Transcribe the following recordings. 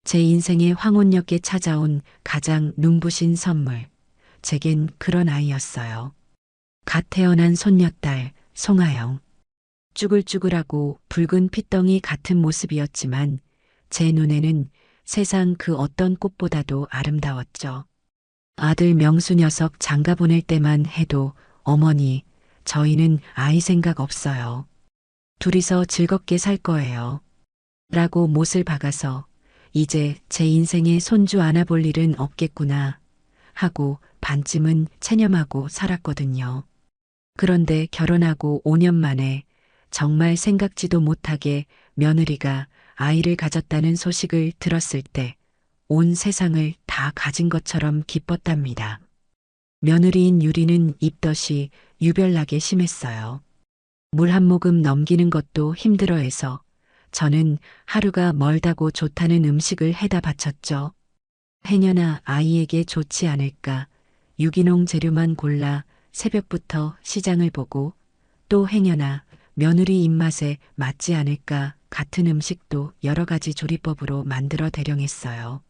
제 인생의 황혼역에 찾아온 가장 눈부신 선물. 제겐 그런 아이였어요. 갓 태어난 손녀딸 송하영. 쭈글쭈글하고 붉은 핏덩이 같은 모습이었지만 제 눈에는 세상 그 어떤 꽃보다도 아름다웠죠. 아들 명수 녀석 장가 보낼 때만 해도 어머니, 저희는 아이 생각 없어요. 둘이서 즐겁게 살 거예요. 라고 못을 박아서 이제 제 인생에 손주 안아볼 일은 없겠구나 하고 반쯤은 체념하고 살았거든요. 그런데 결혼하고 5년 만에 정말 생각지도 못하게 며느리가 아이를 가졌다는 소식을 들었을 때 온 세상을 다 가진 것처럼 기뻤답니다. 며느리인 유리는 입덧이 유별나게 심했어요. 물 한 모금 넘기는 것도 힘들어해서 저는 하루가 멀다고 좋다는 음식을 해다 바쳤죠. 행여나 아이에게 좋지 않을까 유기농 재료만 골라 새벽부터 시장을 보고 또 행여나 며느리 입맛에 맞지 않을까 같은 음식도 여러 가지 조리법으로 만들어 대령했어요.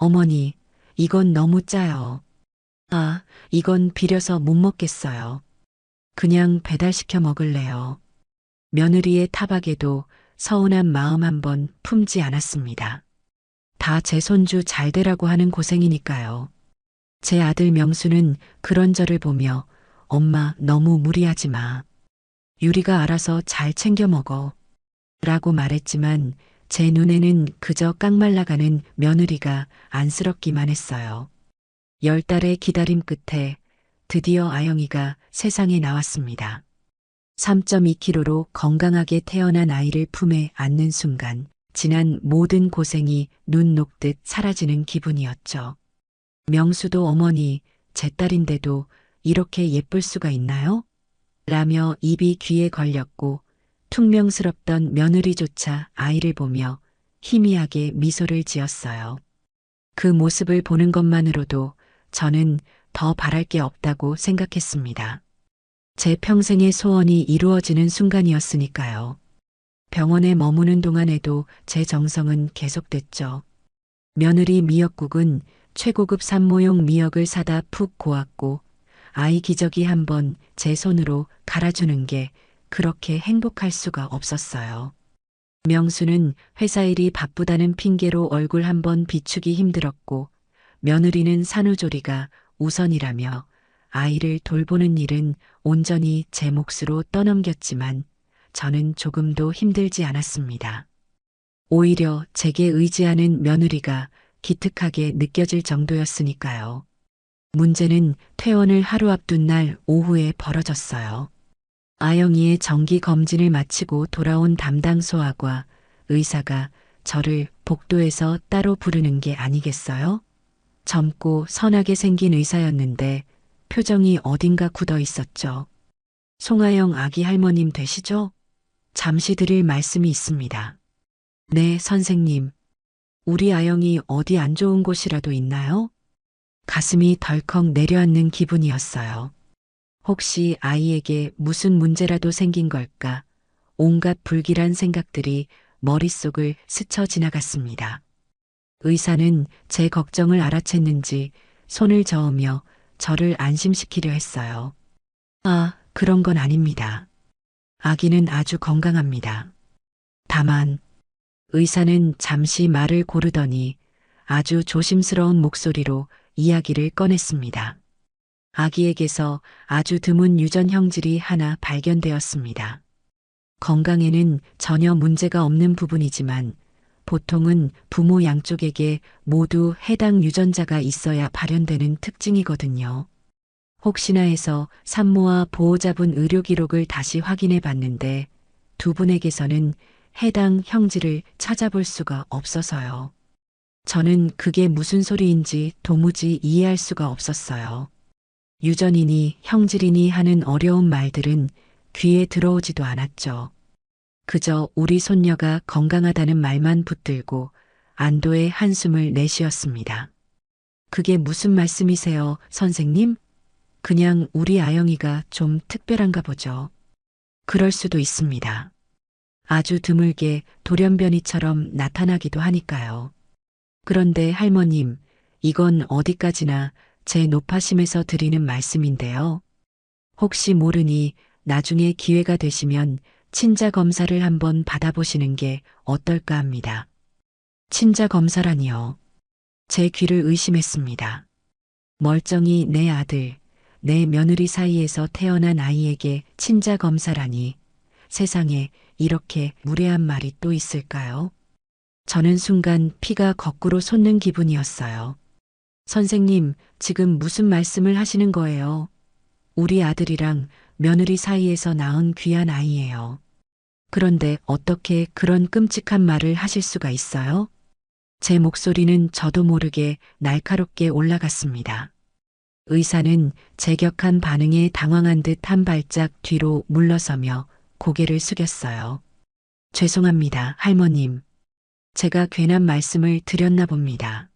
어머니, 이건 너무 짜요. 아, 이건 비려서 못 먹겠어요. 그냥 배달시켜 먹을래요. 며느리의 타박에도 서운한 마음 한번 품지 않았습니다. 다 제 손주 잘 되라고 하는 고생이니까요. 제 아들 명수는 그런 저를 보며 엄마 너무 무리하지 마. 유리가 알아서 잘 챙겨 먹어. 라고 말했지만 제 눈에는 그저 깡말라가는 며느리가 안쓰럽기만 했어요. 10달의 기다림 끝에 드디어 아영이가 세상에 나왔습니다. 3.2kg로 건강하게 태어난 아이를 품에 안는 순간 지난 모든 고생이 눈 녹듯 사라지는 기분이었죠. 명수도 어머니, 제 딸인데도 이렇게 예쁠 수가 있나요? 라며 입이 귀에 걸렸고 퉁명스럽던 며느리조차 아이를 보며 희미하게 미소를 지었어요. 그 모습을 보는 것만으로도 저는 더 바랄 게 없다고 생각했습니다. 제 평생의 소원이 이루어지는 순간이었으니까요. 병원에 머무는 동안에도 제 정성은 계속됐죠. 며느리 미역국은 최고급 산모용 미역을 사다 푹 고았고 아이 기저귀 한번 제 손으로 갈아주는 게 그렇게 행복할 수가 없었어요. 명수는 회사 일이 바쁘다는 핑계로 얼굴 한번 비추기 힘들었고 며느리는 산후조리가 우선이라며 아이를 돌보는 일은 온전히 제 몫으로 떠넘겼지만 저는 조금도 힘들지 않았습니다. 오히려 제게 의지하는 며느리가 기특하게 느껴질 정도였으니까요. 문제는 퇴원을 하루 앞둔 날 오후에 벌어졌어요. 아영이의 정기 검진을 마치고 돌아온 담당 소아과 의사가 저를 복도에서 따로 부르는 게 아니겠어요? 젊고 선하게 생긴 의사였는데 표정이 어딘가 굳어 있었죠. 송하영 아기 할머님 되시죠? 잠시 드릴 말씀이 있습니다. 네, 선생님. 우리 아영이 어디 안 좋은 곳이라도 있나요? 가슴이 덜컥 내려앉는 기분이었어요. 혹시 아이에게 무슨 문제라도 생긴 걸까? 온갖 불길한 생각들이 머릿속을 스쳐 지나갔습니다. 의사는 제 걱정을 알아챘는지 손을 저으며 저를 안심시키려 했어요. 아, 그런 건 아닙니다. 아기는 아주 건강합니다. 다만, 의사는 잠시 말을 고르더니 아주 조심스러운 목소리로 이야기를 꺼냈습니다. 아기에게서 아주 드문 유전 형질이 하나 발견되었습니다. 건강에는 전혀 문제가 없는 부분이지만 보통은 부모 양쪽에게 모두 해당 유전자가 있어야 발현되는 특징이거든요. 혹시나 해서 산모와 보호자분 의료 기록을 다시 확인해 봤는데 두 분에게서는 해당 형질을 찾아볼 수가 없어서요. 저는 그게 무슨 소리인지 도무지 이해할 수가 없었어요. 유전이니 형질이니 하는 어려운 말들은 귀에 들어오지도 않았죠. 그저 우리 손녀가 건강하다는 말만 붙들고 안도의 한숨을 내쉬었습니다. 그게 무슨 말씀이세요, 선생님? 그냥 우리 아영이가 좀 특별한가 보죠. 그럴 수도 있습니다. 아주 드물게 돌연변이처럼 나타나기도 하니까요. 그런데 할머님, 이건 어디까지나 제 노파심에서 드리는 말씀인데요. 혹시 모르니 나중에 기회가 되시면 친자 검사를 한번 받아보시는 게 어떨까 합니다. 친자 검사라니요. 제 귀를 의심했습니다. 멀쩡히 내 아들, 내 며느리 사이에서 태어난 아이에게 친자 검사라니 세상에 이렇게 무례한 말이 또 있을까요? 저는 순간 피가 거꾸로 솟는 기분이었어요. 선생님, 지금 무슨 말씀을 하시는 거예요? 우리 아들이랑 며느리 사이에서 낳은 귀한 아이예요. 그런데 어떻게 그런 끔찍한 말을 하실 수가 있어요? 제 목소리는 저도 모르게 날카롭게 올라갔습니다. 의사는 제 격한 반응에 당황한 듯 한 발짝 뒤로 물러서며 고개를 숙였어요. 죄송합니다, 할머님. 제가 괜한 말씀을 드렸나 봅니다.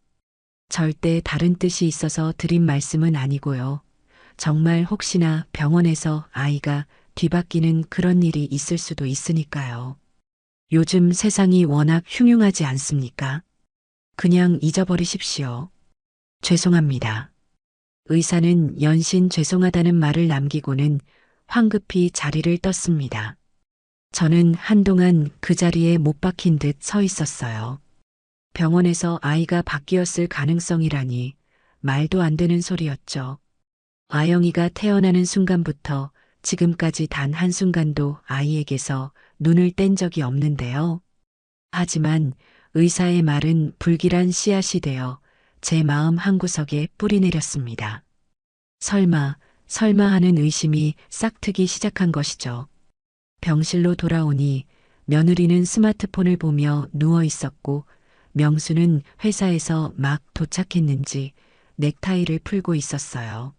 절대 다른 뜻이 있어서 드린 말씀은 아니고요. 정말 혹시나 병원에서 아이가 뒤바뀌는 그런 일이 있을 수도 있으니까요. 요즘 세상이 워낙 흉흉하지 않습니까? 그냥 잊어버리십시오. 죄송합니다. 의사는 연신 죄송하다는 말을 남기고는 황급히 자리를 떴습니다. 저는 한동안 그 자리에 못 박힌 듯 서 있었어요. 병원에서 아이가 바뀌었을 가능성이라니 말도 안 되는 소리였죠. 아영이가 태어나는 순간부터 지금까지 단 한순간도 아이에게서 눈을 뗀 적이 없는데요. 하지만 의사의 말은 불길한 씨앗이 되어 제 마음 한구석에 뿌리내렸습니다. 설마 하는 의심이 싹트기 시작한 것이죠. 병실로 돌아오니 며느리는 스마트폰을 보며 누워 있었고 명수는 회사에서 막 도착했는지 넥타이를 풀고 있었어요.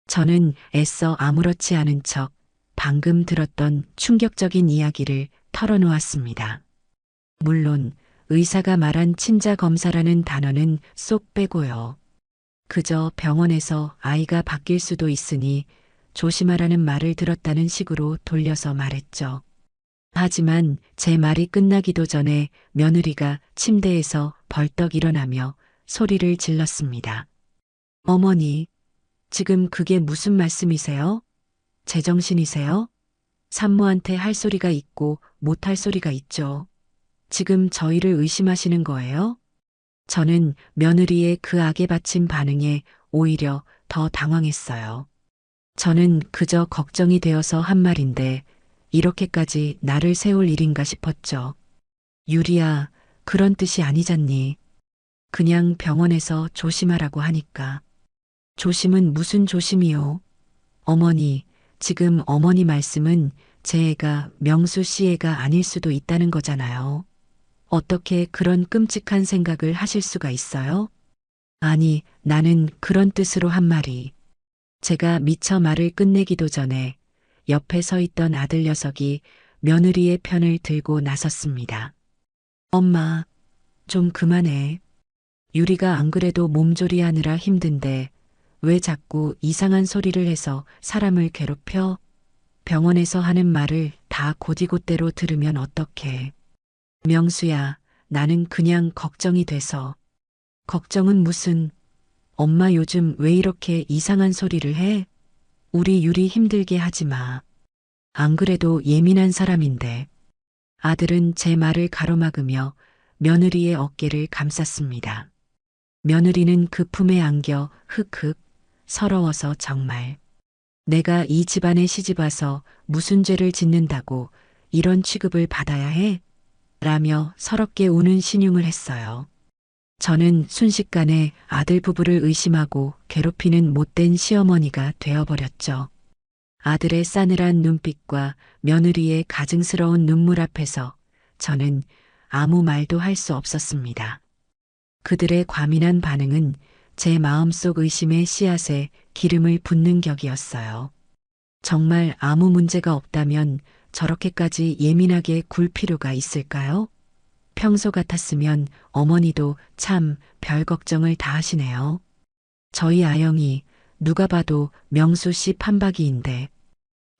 저는 애써 아무렇지 않은 척 방금 들었던 충격적인 이야기를 털어놓았습니다. 물론 의사가 말한 친자 검사라는 단어는 쏙 빼고요. 그저 병원에서 아이가 바뀔 수도 있으니 조심하라는 말을 들었다는 식으로 돌려서 말했죠. 하지만 제 말이 끝나기도 전에 며느리가 침대에서 벌떡 일어나며 소리를 질렀습니다. 어머니, 지금 그게 무슨 말씀이세요? 제정신이세요? 산모한테 할 소리가 있고 못할 소리가 있죠. 지금 저희를 의심하시는 거예요? 저는 며느리의 그 악에 바친 반응에 오히려 더 당황했어요. 저는 그저 걱정이 되어서 한 말인데 이렇게까지 나를 세울 일인가 싶었죠. 유리야, 그런 뜻이 아니잖니. 그냥 병원에서 조심하라고 하니까. 조심은 무슨 조심이요? 어머니, 지금 어머니 말씀은 제 애가 명수 씨 애가 아닐 수도 있다는 거잖아요. 어떻게 그런 끔찍한 생각을 하실 수가 있어요? 아니, 나는 그런 뜻으로 한 말이. 제가 미처 말을 끝내기도 전에 옆에 서 있던 아들 녀석이 며느리의 편을 들고 나섰습니다. 엄마, 좀 그만해. 유리가 안 그래도 몸조리하느라 힘든데 왜 자꾸 이상한 소리를 해서 사람을 괴롭혀? 병원에서 하는 말을 다 곧이곧대로 들으면 어떡해. 명수야, 나는 그냥 걱정이 돼서. 걱정은 무슨. 엄마 요즘 왜 이렇게 이상한 소리를 해? 우리 유리 힘들게 하지 마. 안 그래도 예민한 사람인데. 아들은 제 말을 가로막으며 며느리의 어깨를 감쌌습니다. 며느리는 그 품에 안겨 흑흑 서러워서 정말. 내가 이 집안에 시집와서 무슨 죄를 짓는다고 이런 취급을 받아야 해? 라며 서럽게 우는 신용을 했어요. 저는 순식간에 아들 부부를 의심하고 괴롭히는 못된 시어머니가 되어버렸죠. 아들의 싸늘한 눈빛과 며느리의 가증스러운 눈물 앞에서 저는 아무 말도 할 수 없었습니다. 그들의 과민한 반응은 제 마음속 의심의 씨앗에 기름을 붓는 격이었어요. 정말 아무 문제가 없다면 저렇게까지 예민하게 굴 필요가 있을까요? 평소 같았으면 어머니도 참 별 걱정을 다 하시네요. 저희 아영이 누가 봐도 명수 씨 판박이인데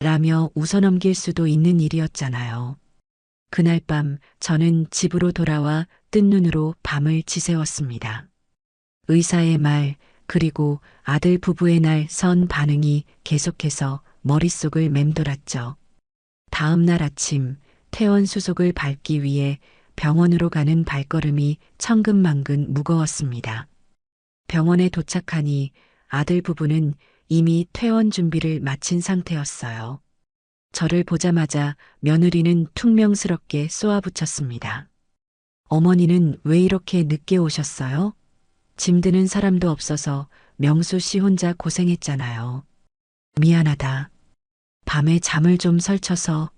라며 웃어넘길 수도 있는 일이었잖아요. 그날 밤 저는 집으로 돌아와 뜬 눈으로 밤을 지새웠습니다. 의사의 말, 그리고 아들 부부의 날 선 반응이 계속해서 머릿속을 맴돌았죠. 다음 날 아침 퇴원 수속을 밟기 위해 병원으로 가는 발걸음이 천근만근 무거웠습니다. 병원에 도착하니 아들 부부는 이미 퇴원 준비를 마친 상태였어요. 저를 보자마자 며느리는 퉁명스럽게 쏘아붙였습니다. 어머니는 왜 이렇게 늦게 오셨어요? 짐 드는 사람도 없어서 명수 씨 혼자 고생했잖아요. 미안하다. 밤에 잠을 좀 설쳐서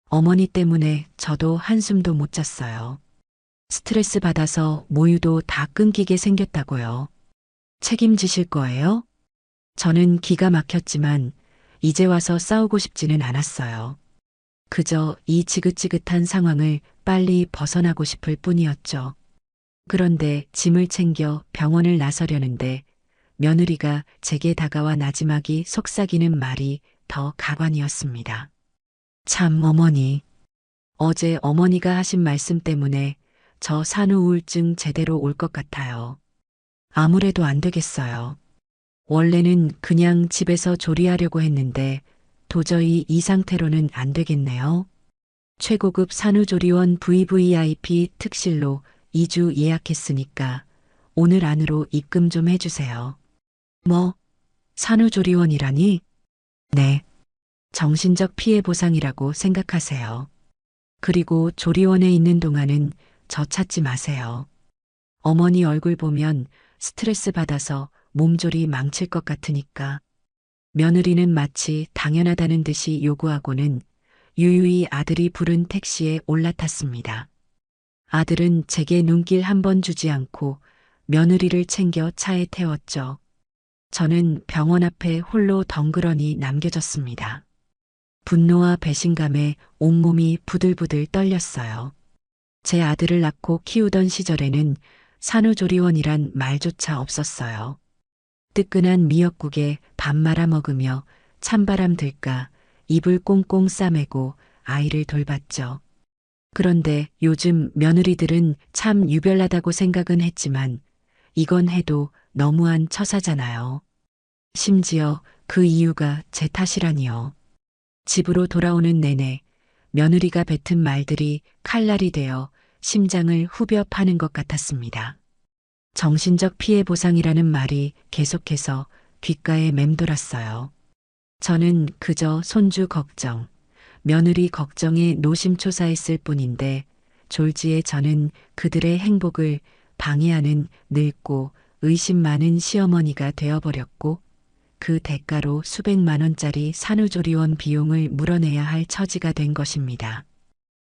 어머니 때문에 저도 한숨도 못 잤어요. 스트레스 받아서 모유도 다 끊기게 생겼다고요. 책임지실 거예요? 저는 기가 막혔지만 이제 와서 싸우고 싶지는 않았어요. 그저 이 지긋지긋한 상황을 빨리 벗어나고 싶을 뿐이었죠. 그런데 짐을 챙겨 병원을 나서려는데 며느리가 제게 다가와 나지막이 속삭이는 말이 더 가관이었습니다. 참 어머니. 어제 어머니가 하신 말씀 때문에 저 산후 우울증 제대로 올 것 같아요. 아무래도 안 되겠어요. 원래는 그냥 집에서 조리하려고 했는데 도저히 이 상태로는 안 되겠네요. 최고급 산후조리원 VVIP 특실로 2주 예약했으니까 오늘 안으로 입금 좀 해주세요. 뭐? 산후조리원이라니? 네. 정신적 피해 보상이라고 생각하세요. 그리고 조리원에 있는 동안은 저 찾지 마세요. 어머니 얼굴 보면 스트레스 받아서 몸조리 망칠 것 같으니까. 며느리는 마치 당연하다는 듯이 요구하고는 유유히 아들이 부른 택시에 올라탔습니다. 아들은 제게 눈길 한 번 주지 않고 며느리를 챙겨 차에 태웠죠. 저는 병원 앞에 홀로 덩그러니 남겨졌습니다. 분노와 배신감에 온몸이 부들부들 떨렸어요. 제 아들을 낳고 키우던 시절에는 산후조리원이란 말조차 없었어요. 뜨끈한 미역국에 밥 말아 먹으며 찬바람 들까 이불 꽁꽁 싸매고 아이를 돌봤죠. 그런데 요즘 며느리들은 참 유별나다고 생각은 했지만 이건 해도 너무한 처사잖아요. 심지어 그 이유가 제 탓이라니요. 집으로 돌아오는 내내 며느리가 뱉은 말들이 칼날이 되어 심장을 후벼 파는 것 같았습니다. 정신적 피해 보상이라는 말이 계속해서 귓가에 맴돌았어요. 저는 그저 손주 걱정, 며느리 걱정에 노심초사했을 뿐인데 졸지에 저는 그들의 행복을 방해하는 늙고 의심 많은 시어머니가 되어버렸고 그 대가로 수백만 원짜리 산후조리원 비용을 물어내야 할 처지가 된 것입니다.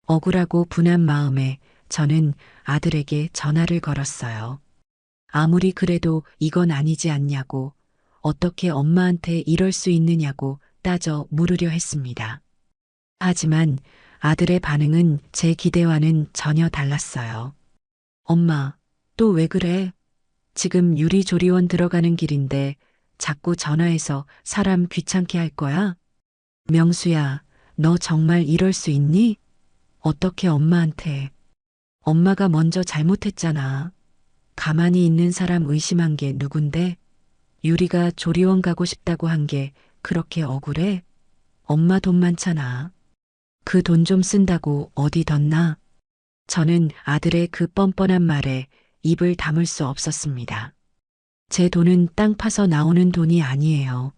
억울하고 분한 마음에 저는 아들에게 전화를 걸었어요. 아무리 그래도 이건 아니지 않냐고, 어떻게 엄마한테 이럴 수 있느냐고 따져 물으려 했습니다. 하지만 아들의 반응은 제 기대와는 전혀 달랐어요. 엄마, 또 왜 그래? 지금 유리조리원 들어가는 길인데 자꾸 전화해서 사람 귀찮게 할 거야? 명수야, 너 정말 이럴 수 있니? 어떻게 엄마한테? 엄마가 먼저 잘못했잖아. 가만히 있는 사람 의심한 게 누군데? 유리가 조리원 가고 싶다고 한 게 그렇게 억울해? 엄마 돈 많잖아. 그 돈 좀 쓴다고 어디 덧나? 저는 아들의 그 뻔뻔한 말에 입을 다물 수 없었습니다. 제 돈은 땅 파서 나오는 돈이 아니에요.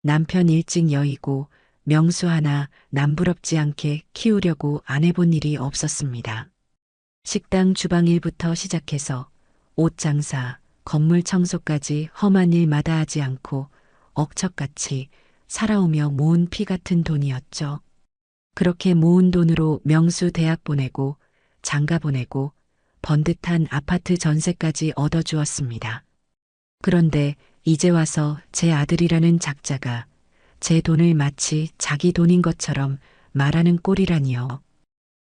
남편 일찍 여의고 명수 하나 남부럽지 않게 키우려고 안 해본 일이 없었습니다. 식당 주방 일부터 시작해서 옷 장사, 건물 청소까지 험한 일마다 하지 않고 억척같이 살아오며 모은 피 같은 돈이었죠. 그렇게 모은 돈으로 명수 대학 보내고 장가 보내고 번듯한 아파트 전세까지 얻어주었습니다. 그런데 이제 와서 제 아들이라는 작자가 제 돈을 마치 자기 돈인 것처럼 말하는 꼴이라니요.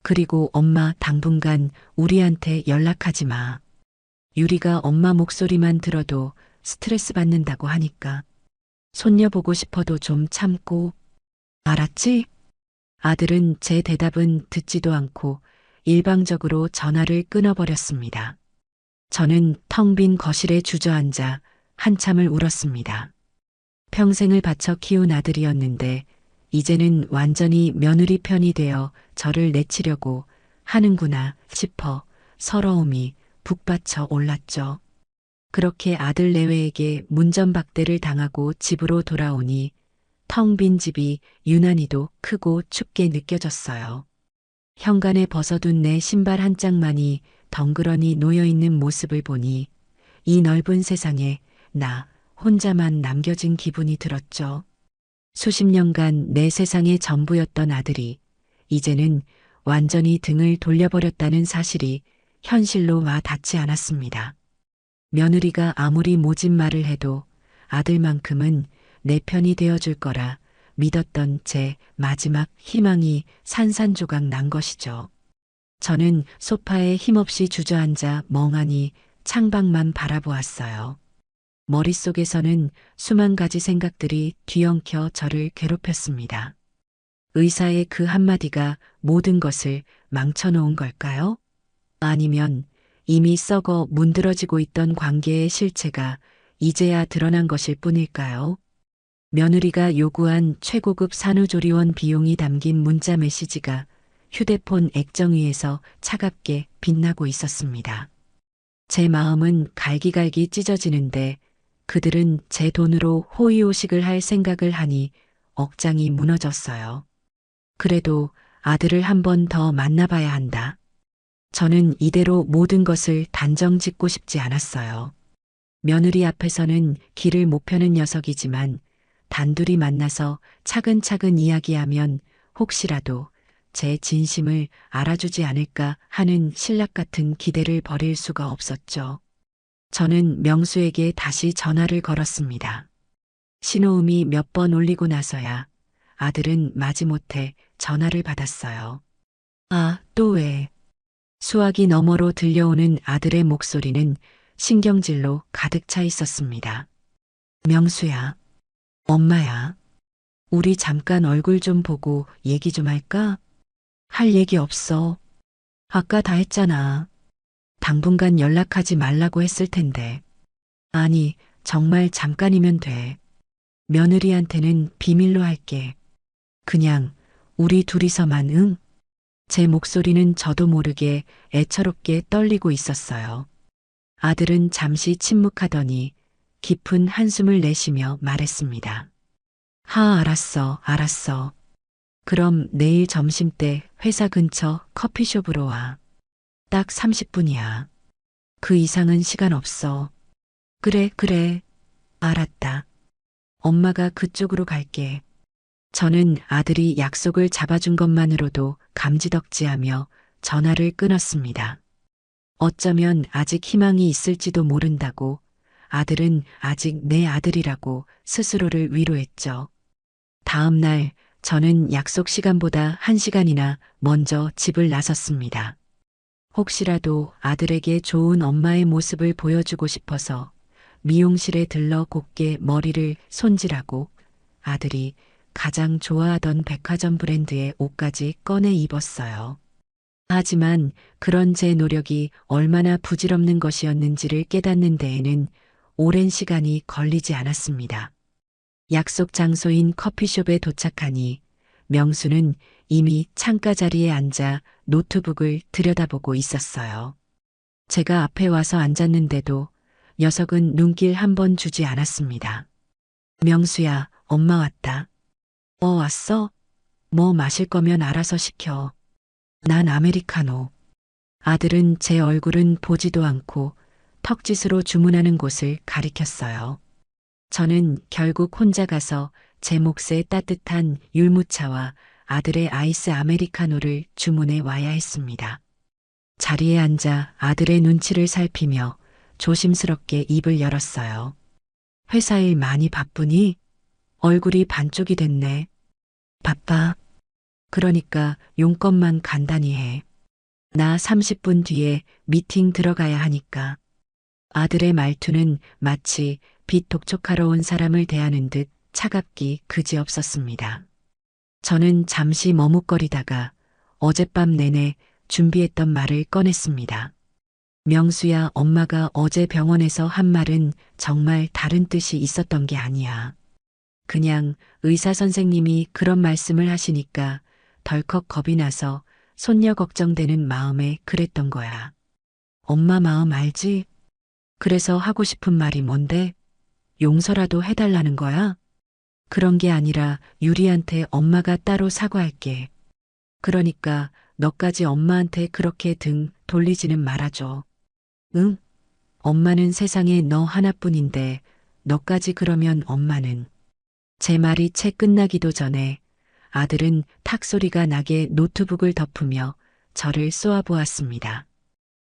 그리고 엄마 당분간 우리한테 연락하지 마. 유리가 엄마 목소리만 들어도 스트레스 받는다고 하니까. 손녀 보고 싶어도 좀 참고. 알았지? 아들은 제 대답은 듣지도 않고 일방적으로 전화를 끊어버렸습니다. 저는 텅 빈 거실에 주저앉아 한참을 울었습니다. 평생을 바쳐 키운 아들이었는데 이제는 완전히 며느리 편이 되어 저를 내치려고 하는구나 싶어 서러움이 북받쳐 올랐죠. 그렇게 아들 내외에게 문전박대를 당하고 집으로 돌아오니 텅 빈 집이 유난히도 크고 춥게 느껴졌어요. 현관에 벗어둔 내 신발 한 짝만이 덩그러니 놓여있는 모습을 보니 이 넓은 세상에 나 혼자만 남겨진 기분이 들었죠. 수십 년간 내 세상의 전부였던 아들이 이제는 완전히 등을 돌려버렸다는 사실이 현실로 와 닿지 않았습니다. 며느리가 아무리 모진 말을 해도 아들만큼은 내 편이 되어줄 거라 믿었던 제 마지막 희망이 산산조각 난 것이죠. 저는 소파에 힘없이 주저앉아 멍하니 창밖만 바라보았어요. 머릿속에서는 수만 가지 생각들이 뒤엉켜 저를 괴롭혔습니다. 의사의 그 한마디가 모든 것을 망쳐놓은 걸까요? 아니면 이미 썩어 문드러지고 있던 관계의 실체가 이제야 드러난 것일 뿐일까요? 며느리가 요구한 최고급 산후조리원 비용이 담긴 문자 메시지가 휴대폰 액정위에서 차갑게 빛나고 있었습니다. 제 마음은 갈기갈기 찢어지는데 그들은 제 돈으로 호의호식을 할 생각을 하니 억장이 무너졌어요. 그래도 아들을 한 번 더 만나봐야 한다. 저는 이대로 모든 것을 단정 짓고 싶지 않았어요. 며느리 앞에서는 길을 못 펴는 녀석이지만 단둘이 만나서 차근차근 이야기하면 혹시라도 제 진심을 알아주지 않을까 하는 신락 같은 기대를 버릴 수가 없었죠. 저는 명수에게 다시 전화를 걸었습니다. 신호음이 몇 번 울리고 나서야 아들은 마지못해 전화를 받았어요. 아, 또 왜? 수화기 너머로 들려오는 아들의 목소리는 신경질로 가득 차 있었습니다. 명수야, 엄마야, 우리 잠깐 얼굴 좀 보고 얘기 좀 할까? 할 얘기 없어. 아까 다 했잖아. 당분간 연락하지 말라고 했을 텐데. 아니, 정말 잠깐이면 돼. 며느리한테는 비밀로 할게. 그냥 우리 둘이서만 응? 제 목소리는 저도 모르게 애처롭게 떨리고 있었어요. 아들은 잠시 침묵하더니 깊은 한숨을 내쉬며 말했습니다. 알았어, 알았어. 그럼 내일 점심때 회사 근처 커피숍으로 와. 딱 30분이야. 그 이상은 시간 없어. 그래, 그래. 알았다. 엄마가 그쪽으로 갈게. 저는 아들이 약속을 잡아준 것만으로도 감지덕지하며 전화를 끊었습니다. 어쩌면 아직 희망이 있을지도 모른다고 아들은 아직 내 아들이라고 스스로를 위로했죠. 다음 날 저는 약속 시간보다 1시간이나 먼저 집을 나섰습니다. 혹시라도 아들에게 좋은 엄마의 모습을 보여주고 싶어서 미용실에 들러 곱게 머리를 손질하고 아들이 가장 좋아하던 백화점 브랜드의 옷까지 꺼내 입었어요. 하지만 그런 제 노력이 얼마나 부질없는 것이었는지를 깨닫는 데에는 오랜 시간이 걸리지 않았습니다. 약속 장소인 커피숍에 도착하니 명수는 이미 창가 자리에 앉아 노트북을 들여다보고 있었어요. 제가 앞에 와서 앉았는데도 녀석은 눈길 한 번 주지 않았습니다. 명수야, 엄마 왔다. 왔어? 뭐 마실 거면 알아서 시켜. 난 아메리카노. 아들은 제 얼굴은 보지도 않고 턱짓으로 주문하는 곳을 가리켰어요. 저는 결국 혼자 가서 제 몫의 따뜻한 율무차와 아들의 아이스 아메리카노를 주문해 와야 했습니다. 자리에 앉아 아들의 눈치를 살피며 조심스럽게 입을 열었어요. 회사 일 많이 바쁘니? 얼굴이 반쪽이 됐네. 바빠. 그러니까 용건만 간단히 해. 나 30분 뒤에 미팅 들어가야 하니까. 아들의 말투는 마치 빛 독촉하러 온 사람을 대하는 듯 차갑기 그지없었습니다. 저는 잠시 머뭇거리다가 어젯밤 내내 준비했던 말을 꺼냈습니다. 명수야, 엄마가 어제 병원에서 한 말은 정말 다른 뜻이 있었던 게 아니야. 그냥 의사 선생님이 그런 말씀을 하시니까 덜컥 겁이 나서 손녀 걱정되는 마음에 그랬던 거야. 엄마 마음 알지? 그래서 하고 싶은 말이 뭔데? 용서라도 해달라는 거야? 그런 게 아니라 유리한테 엄마가 따로 사과할게. 그러니까 너까지 엄마한테 그렇게 등 돌리지는 말아줘. 응? 엄마는 세상에 너 하나뿐인데 너까지 그러면 엄마는. 제 말이 채 끝나기도 전에 아들은 탁 소리가 나게 노트북을 덮으며 저를 쏘아보았습니다.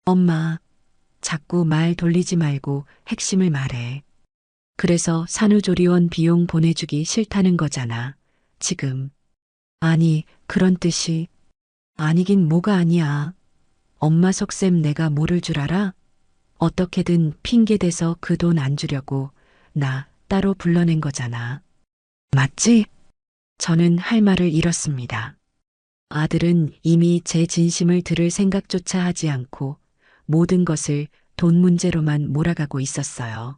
엄마, 자꾸 말 돌리지 말고 핵심을 말해. 그래서 산후조리원 비용 보내주기 싫다는 거잖아, 지금. 아니, 그런 뜻이. 아니긴 뭐가 아니야. 엄마 속셈 내가 모를 줄 알아? 어떻게든 핑계대서 그 돈 안 주려고 나 따로 불러낸 거잖아. 맞지? 저는 할 말을 잃었습니다. 아들은 이미 제 진심을 들을 생각조차 하지 않고 모든 것을 돈 문제로만 몰아가고 있었어요.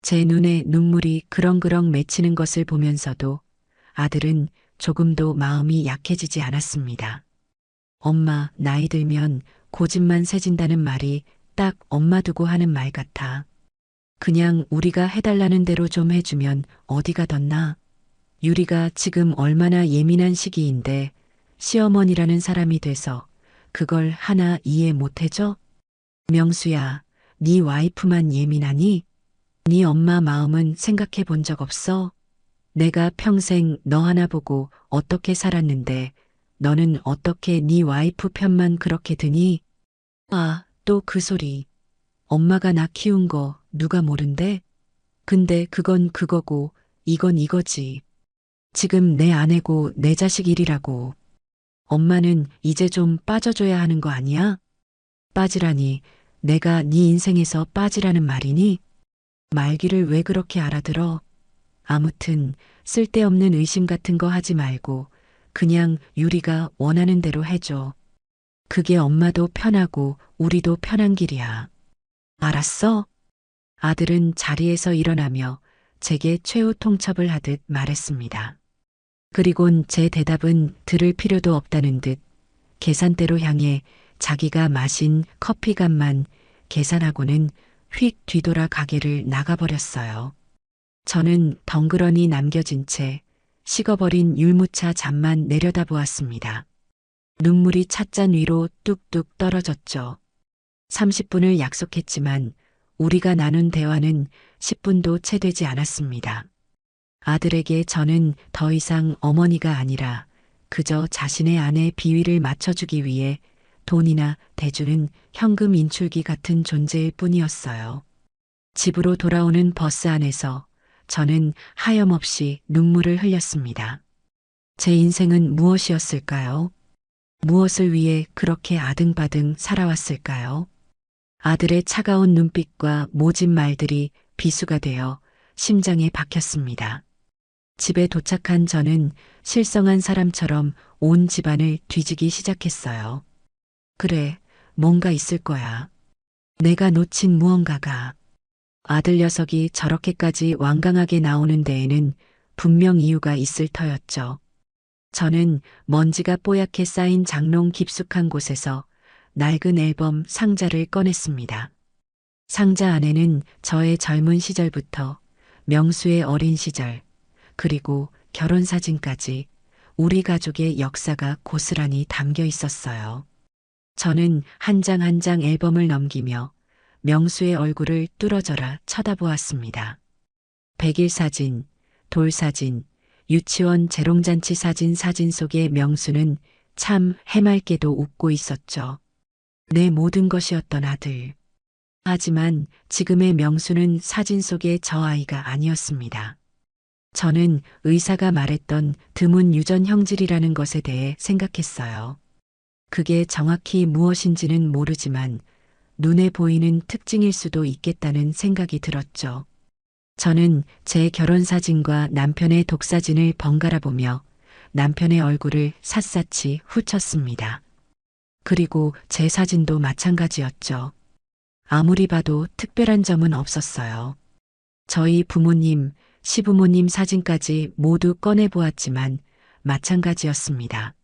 제 눈에 눈물이 그렁그렁 맺히는 것을 보면서도 아들은 조금도 마음이 약해지지 않았습니다. 엄마, 나이 들면 고집만 세진다는 말이 딱 엄마 두고 하는 말 같아. 그냥 우리가 해달라는 대로 좀 해주면 어디가 덧나? 유리가 지금 얼마나 예민한 시기인데 시어머니라는 사람이 돼서 그걸 하나 이해 못 해줘? 명수야, 네 와이프만 예민하니? 네 엄마 마음은 생각해 본 적 없어? 내가 평생 너 하나 보고 어떻게 살았는데 너는 어떻게 네 와이프 편만 그렇게 드니? 아, 또 그 소리. 엄마가 나 키운 거 누가 모른대? 근데 그건 그거고 이건 이거지. 지금 내 아내고 내 자식 일이라고. 엄마는 이제 좀 빠져줘야 하는 거 아니야? 빠지라니, 내가 네 인생에서 빠지라는 말이니? 말귀를 왜 그렇게 알아들어? 아무튼 쓸데없는 의심 같은 거 하지 말고 그냥 유리가 원하는 대로 해줘. 그게 엄마도 편하고 우리도 편한 길이야. 알았어? 아들은 자리에서 일어나며 제게 최후 통첩을 하듯 말했습니다. 그리곤 제 대답은 들을 필요도 없다는 듯 계산대로 향해 자기가 마신 커피값만 계산하고는 휙 뒤돌아 가게를 나가버렸어요. 저는 덩그러니 남겨진 채 식어버린 율무차 잔만 내려다보았습니다. 눈물이 찻잔 위로 뚝뚝 떨어졌죠. 30분을 약속했지만 우리가 나눈 대화는 10분도 채 되지 않았습니다. 아들에게 저는 더 이상 어머니가 아니라 그저 자신의 아내 비위를 맞춰주기 위해 돈이나 대주는 현금 인출기 같은 존재일 뿐이었어요. 집으로 돌아오는 버스 안에서 저는 하염없이 눈물을 흘렸습니다. 제 인생은 무엇이었을까요? 무엇을 위해 그렇게 아등바등 살아왔을까요? 아들의 차가운 눈빛과 모진 말들이 비수가 되어 심장에 박혔습니다. 집에 도착한 저는 실성한 사람처럼 온 집안을 뒤지기 시작했어요. 그래, 뭔가 있을 거야. 내가 놓친 무언가가. 아들 녀석이 저렇게까지 완강하게 나오는 데에는 분명 이유가 있을 터였죠. 저는 먼지가 뽀얗게 쌓인 장롱 깊숙한 곳에서 낡은 앨범 상자를 꺼냈습니다. 상자 안에는 저의 젊은 시절부터 명수의 어린 시절, 그리고 결혼 사진까지 우리 가족의 역사가 고스란히 담겨 있었어요. 저는 한 장 한 장 앨범을 넘기며 명수의 얼굴을 뚫어져라 쳐다보았습니다. 백일 사진, 돌 사진, 유치원 재롱잔치 사진 속의 명수는 참 해맑게도 웃고 있었죠. 내 모든 것이었던 아들. 하지만 지금의 명수는 사진 속의 저 아이가 아니었습니다. 저는 의사가 말했던 드문 유전 형질이라는 것에 대해 생각했어요. 그게 정확히 무엇인지는 모르지만 눈에 보이는 특징일 수도 있겠다는 생각이 들었죠. 저는 제 결혼 사진과 남편의 독사진을 번갈아 보며 남편의 얼굴을 샅샅이 훑었습니다. 그리고 제 사진도 마찬가지였죠. 아무리 봐도 특별한 점은 없었어요. 저희 부모님, 시부모님 사진까지 모두 꺼내보았지만 마찬가지였습니다.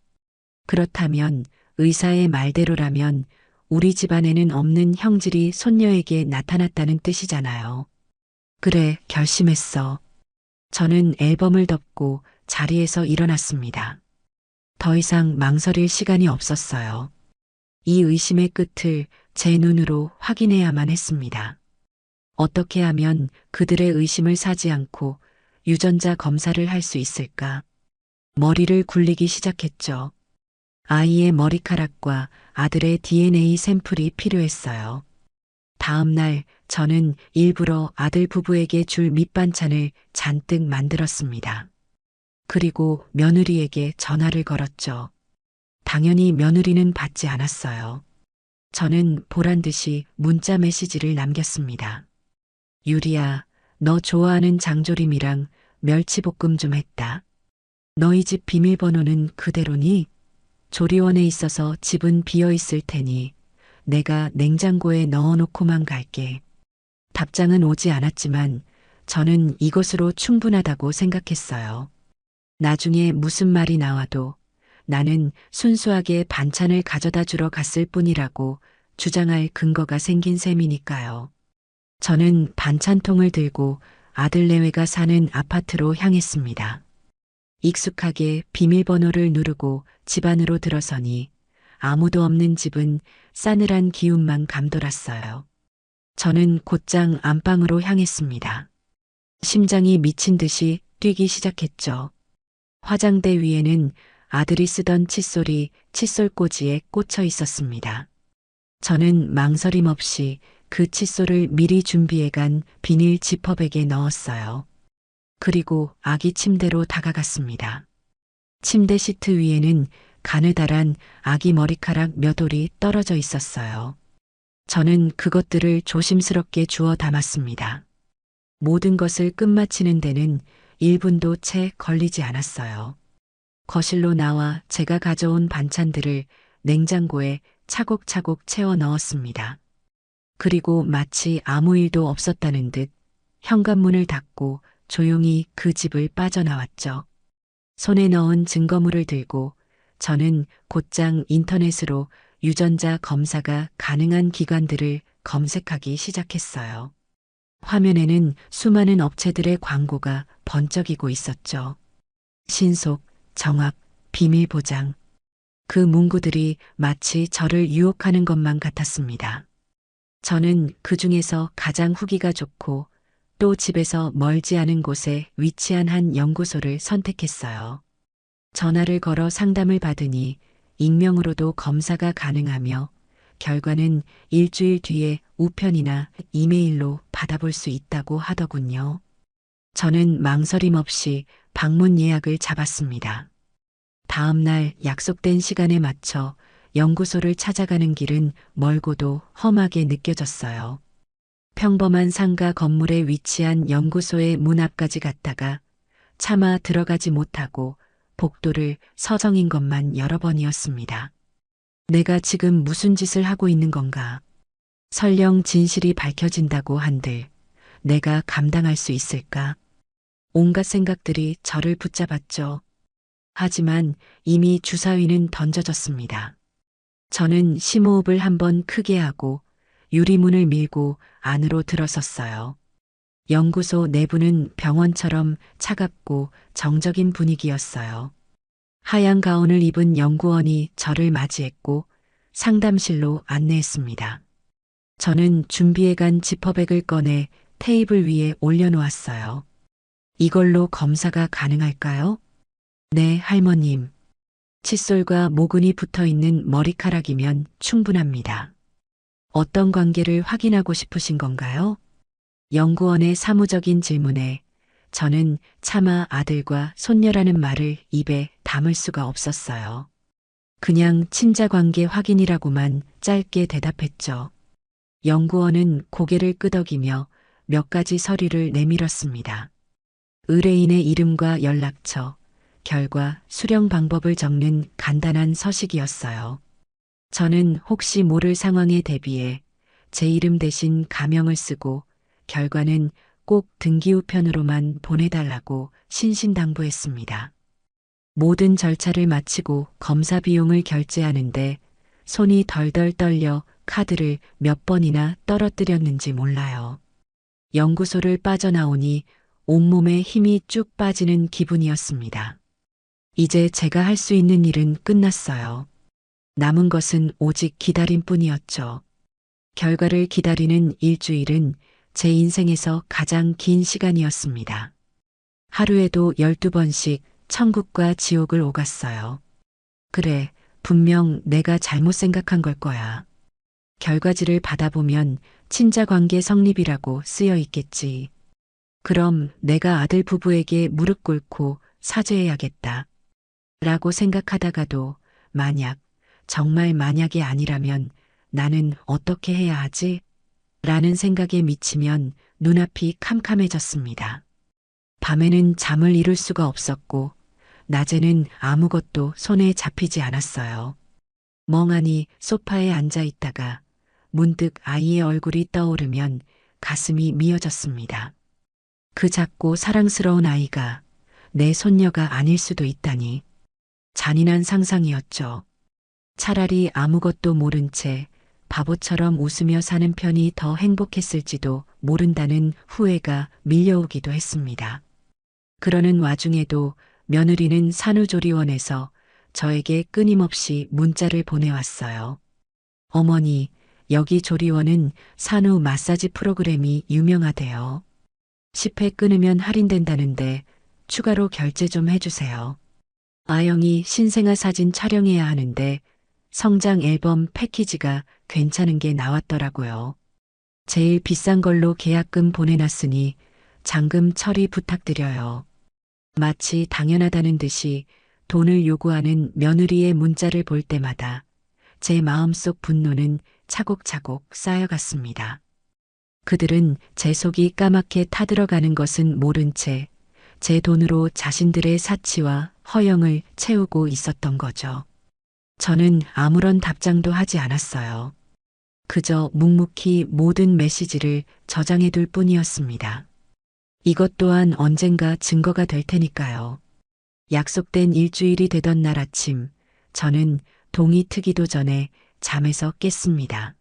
그렇다면 의사의 말대로라면 우리 집안에는 없는 형질이 손녀에게 나타났다는 뜻이잖아요. 그래, 결심했어. 저는 앨범을 덮고 자리에서 일어났습니다. 더 이상 망설일 시간이 없었어요. 이 의심의 끝을 제 눈으로 확인해야만 했습니다. 어떻게 하면 그들의 의심을 사지 않고 유전자 검사를 할 수 있을까? 머리를 굴리기 시작했죠. 아이의 머리카락과 아들의 DNA 샘플이 필요했어요. 다음 날 저는 일부러 아들 부부에게 줄 밑반찬을 잔뜩 만들었습니다. 그리고 며느리에게 전화를 걸었죠. 당연히 며느리는 받지 않았어요. 저는 보란 듯이 문자 메시지를 남겼습니다. 유리야, 너 좋아하는 장조림이랑 멸치볶음 좀 했다. 너희 집 비밀번호는 그대로니? 조리원에 있어서 집은 비어 있을 테니 내가 냉장고에 넣어놓고만 갈게. 답장은 오지 않았지만 저는 이것으로 충분하다고 생각했어요. 나중에 무슨 말이 나와도 나는 순수하게 반찬을 가져다 주러 갔을 뿐이라고 주장할 근거가 생긴 셈이니까요. 저는 반찬통을 들고 아들 내외가 사는 아파트로 향했습니다. 익숙하게 비밀번호를 누르고 집 안으로 들어서니 아무도 없는 집은 싸늘한 기운만 감돌았어요. 저는 곧장 안방으로 향했습니다. 심장이 미친 듯이 뛰기 시작했죠. 화장대 위에는 아들이 쓰던 칫솔이 칫솔꽂이에 꽂혀 있었습니다. 저는 망설임 없이 그 칫솔을 미리 준비해간 비닐 지퍼백에 넣었어요. 그리고 아기 침대로 다가갔습니다. 침대 시트 위에는 가느다란 아기 머리카락 몇 올이 떨어져 있었어요. 저는 그것들을 조심스럽게 주워 담았습니다. 모든 것을 끝마치는 데는 1분도 채 걸리지 않았어요. 거실로 나와 제가 가져온 반찬들을 냉장고에 차곡차곡 채워 넣었습니다. 그리고 마치 아무 일도 없었다는 듯 현관문을 닫고 조용히 그 집을 빠져나왔죠. 손에 넣은 증거물을 들고 저는 곧장 인터넷으로 유전자 검사가 가능한 기관들을 검색하기 시작했어요. 화면에는 수많은 업체들의 광고가 번쩍이고 있었죠. 신속, 정확, 비밀 보장. 그 문구들이 마치 저를 유혹하는 것만 같았습니다. 저는 그 중에서 가장 후기가 좋고 또 집에서 멀지 않은 곳에 위치한 한 연구소를 선택했어요. 전화를 걸어 상담을 받으니 익명으로도 검사가 가능하며 결과는 일주일 뒤에 우편이나 이메일로 받아볼 수 있다고 하더군요. 저는 망설임 없이 방문 예약을 잡았습니다. 다음 날 약속된 시간에 맞춰 연구소를 찾아가는 길은 멀고도 험하게 느껴졌어요. 평범한 상가 건물에 위치한 연구소의 문 앞까지 갔다가 차마 들어가지 못하고 복도를 서성인 것만 여러 번이었습니다. 내가 지금 무슨 짓을 하고 있는 건가? 설령 진실이 밝혀진다고 한들 내가 감당할 수 있을까? 온갖 생각들이 저를 붙잡았죠. 하지만 이미 주사위는 던져졌습니다. 저는 심호흡을 한번 크게 하고 유리문을 밀고 안으로 들어섰어요. 연구소 내부는 병원처럼 차갑고 정적인 분위기였어요. 하얀 가운을 입은 연구원이 저를 맞이했고 상담실로 안내했습니다. 저는 준비해간 지퍼백을 꺼내 테이블 위에 올려놓았어요. 이걸로 검사가 가능할까요? 네, 할머님. 칫솔과 모근이 붙어 있는 머리카락이면 충분합니다. 어떤 관계를 확인하고 싶으신 건가요? 연구원의 사무적인 질문에 저는 차마 아들과 손녀라는 말을 입에 담을 수가 없었어요. 그냥 친자 관계 확인이라고만 짧게 대답했죠. 연구원은 고개를 끄덕이며 몇 가지 서류를 내밀었습니다. 의뢰인의 이름과 연락처, 결과, 수령 방법을 적는 간단한 서식이었어요. 저는 혹시 모를 상황에 대비해 제 이름 대신 가명을 쓰고 결과는 꼭 등기우편으로만 보내달라고 신신당부했습니다. 모든 절차를 마치고 검사 비용을 결제하는데 손이 덜덜 떨려 카드를 몇 번이나 떨어뜨렸는지 몰라요. 연구소를 빠져나오니 온몸에 힘이 쭉 빠지는 기분이었습니다. 이제 제가 할 수 있는 일은 끝났어요. 남은 것은 오직 기다림뿐이었죠. 결과를 기다리는 일주일은 제 인생에서 가장 긴 시간이었습니다. 하루에도 12번씩 천국과 지옥을 오갔어요. 그래, 분명 내가 잘못 생각한 걸 거야. 결과지를 받아보면 친자관계 성립이라고 쓰여 있겠지. 그럼 내가 아들 부부에게 무릎 꿇고 사죄해야겠다. 라고 생각하다가도 만약, 정말 만약이 아니라면 나는 어떻게 해야 하지? 라는 생각에 미치면 눈앞이 캄캄해졌습니다. 밤에는 잠을 이룰 수가 없었고, 낮에는 아무것도 손에 잡히지 않았어요. 멍하니 소파에 앉아 있다가 문득 아이의 얼굴이 떠오르면 가슴이 미어졌습니다. 그 작고 사랑스러운 아이가 내 손녀가 아닐 수도 있다니. 잔인한 상상이었죠. 차라리 아무것도 모른 채 바보처럼 웃으며 사는 편이 더 행복했을지도 모른다는 후회가 밀려오기도 했습니다. 그러는 와중에도 며느리는 산후조리원에서 저에게 끊임없이 문자를 보내왔어요. 어머니, 여기 조리원은 산후 마사지 프로그램이 유명하대요. 10회 끊으면 할인된다는데 추가로 결제 좀 해주세요. 아영이 신생아 사진 촬영해야 하는데 성장 앨범 패키지가 괜찮은 게 나왔더라고요. 제일 비싼 걸로 계약금 보내놨으니 잔금 처리 부탁드려요. 마치 당연하다는 듯이 돈을 요구하는 며느리의 문자를 볼 때마다 제 마음속 분노는 차곡차곡 쌓여갔습니다. 그들은 제 속이 까맣게 타들어가는 것은 모른 채 제 돈으로 자신들의 사치와 허영을 채우고 있었던 거죠. 저는 아무런 답장도 하지 않았어요. 그저 묵묵히 모든 메시지를 저장해둘 뿐이었습니다. 이것 또한 언젠가 증거가 될 테니까요. 약속된 일주일이 되던 날 아침, 저는 동이 트기도 전에 잠에서 깼습니다.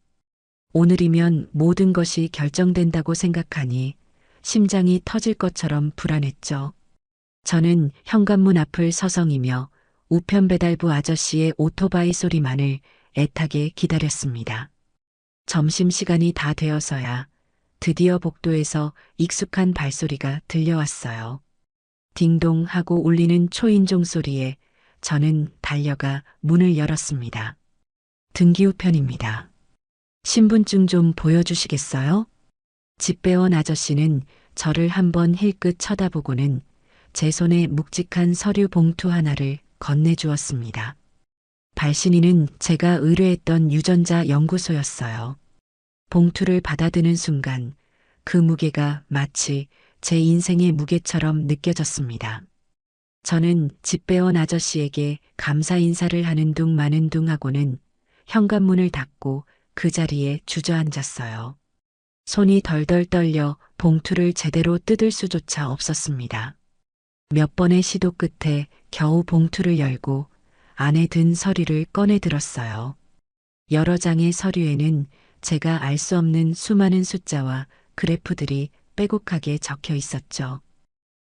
오늘이면 모든 것이 결정된다고 생각하니 심장이 터질 것처럼 불안했죠. 저는 현관문 앞을 서성이며 우편 배달부 아저씨의 오토바이 소리만을 애타게 기다렸습니다. 점심시간이 다 되어서야 드디어 복도에서 익숙한 발소리가 들려왔어요. 딩동 하고 울리는 초인종 소리에 저는 달려가 문을 열었습니다. 등기우편입니다. 신분증 좀 보여주시겠어요? 집배원 아저씨는 저를 한번 힐끗 쳐다보고는 제 손에 묵직한 서류 봉투 하나를 건네주었습니다. 발신인은 제가 의뢰했던 유전자 연구소였어요. 봉투를 받아드는 순간 그 무게가 마치 제 인생의 무게처럼 느껴졌습니다. 저는 집배원 아저씨에게 감사 인사를 하는 둥 마는 둥 하고는 현관문을 닫고 그 자리에 주저앉았어요. 손이 덜덜 떨려 봉투를 제대로 뜯을 수조차 없었습니다. 몇 번의 시도 끝에 겨우 봉투를 열고 안에 든 서류를 꺼내 들었어요. 여러 장의 서류에는 제가 알 수 없는 수많은 숫자와 그래프들이 빼곡하게 적혀 있었죠.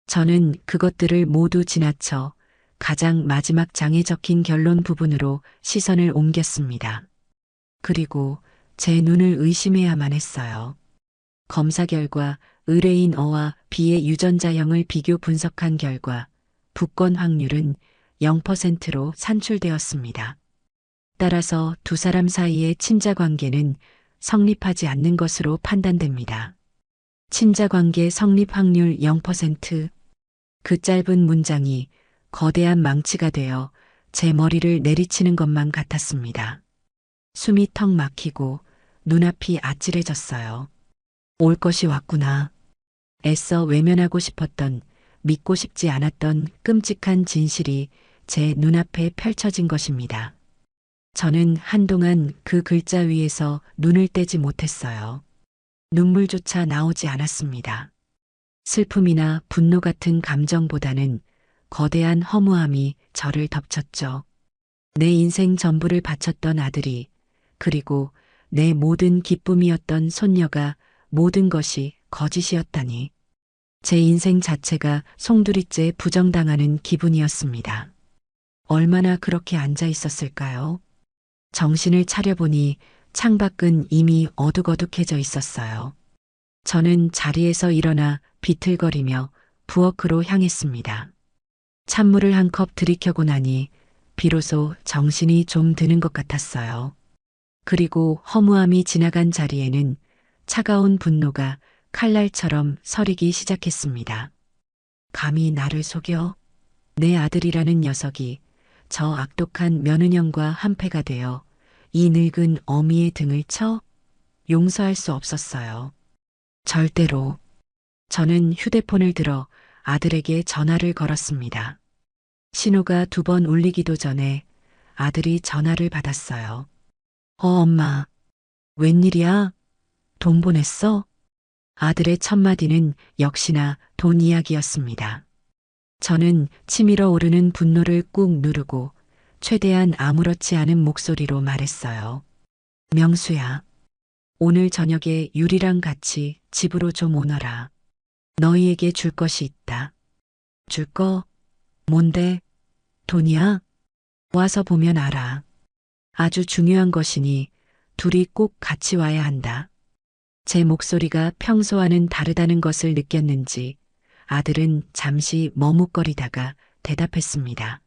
저는 그것들을 모두 지나쳐 가장 마지막 장에 적힌 결론 부분으로 시선을 옮겼습니다. 그리고 제 눈을 의심해야만 했어요. 검사 결과 의뢰인 어와 B의 유전자형을 비교 분석한 결과 북권 확률은 0%로 산출되었습니다. 따라서 두 사람 사이의 친자 관계는 성립하지 않는 것으로 판단됩니다. 친자 관계 성립 확률 0%. 그 짧은 문장이 거대한 망치가 되어 제 머리를 내리치는 것만 같았습니다. 숨이 턱 막히고 눈앞이 아찔해졌어요. 올 것이 왔구나. 애써 외면하고 싶었던, 믿고 싶지 않았던 끔찍한 진실이 제 눈앞에 펼쳐진 것입니다. 저는 한동안 그 글자 위에서 눈을 떼지 못했어요. 눈물조차 나오지 않았습니다. 슬픔이나 분노 같은 감정보다는 거대한 허무함이 저를 덮쳤죠. 내 인생 전부를 바쳤던 아들이, 그리고 내 모든 기쁨이었던 손녀가 모든 것이 거짓이었다니. 제 인생 자체가 송두리째 부정당하는 기분이었습니다. 얼마나 그렇게 앉아 있었을까요? 정신을 차려보니 창밖은 이미 어둑어둑해져 있었어요. 저는 자리에서 일어나 비틀거리며 부엌으로 향했습니다. 찬물을 한 컵 들이켜고 나니 비로소 정신이 좀 드는 것 같았어요. 그리고 허무함이 지나간 자리에는 차가운 분노가 칼날처럼 서리기 시작했습니다. 감히 나를 속여? 내 아들이라는 녀석이 저 악독한 며느년과 한패가 되어 이 늙은 어미의 등을 쳐? 용서할 수 없었어요. 절대로. 저는 휴대폰을 들어 아들에게 전화를 걸었습니다. 신호가 2번 울리기도 전에 아들이 전화를 받았어요. 엄마. 웬일이야? 돈 보냈어? 아들의 첫마디는 역시나 돈 이야기였습니다. 저는 치밀어 오르는 분노를 꾹 누르고 최대한 아무렇지 않은 목소리로 말했어요. 명수야. 오늘 저녁에 유리랑 같이 집으로 좀 오너라. 너희에게 줄 것이 있다. 줄 거? 뭔데? 돈이야? 와서 보면 알아. 아주 중요한 것이니 둘이 꼭 같이 와야 한다. 제 목소리가 평소와는 다르다는 것을 느꼈는지 아들은 잠시 머뭇거리다가 대답했습니다.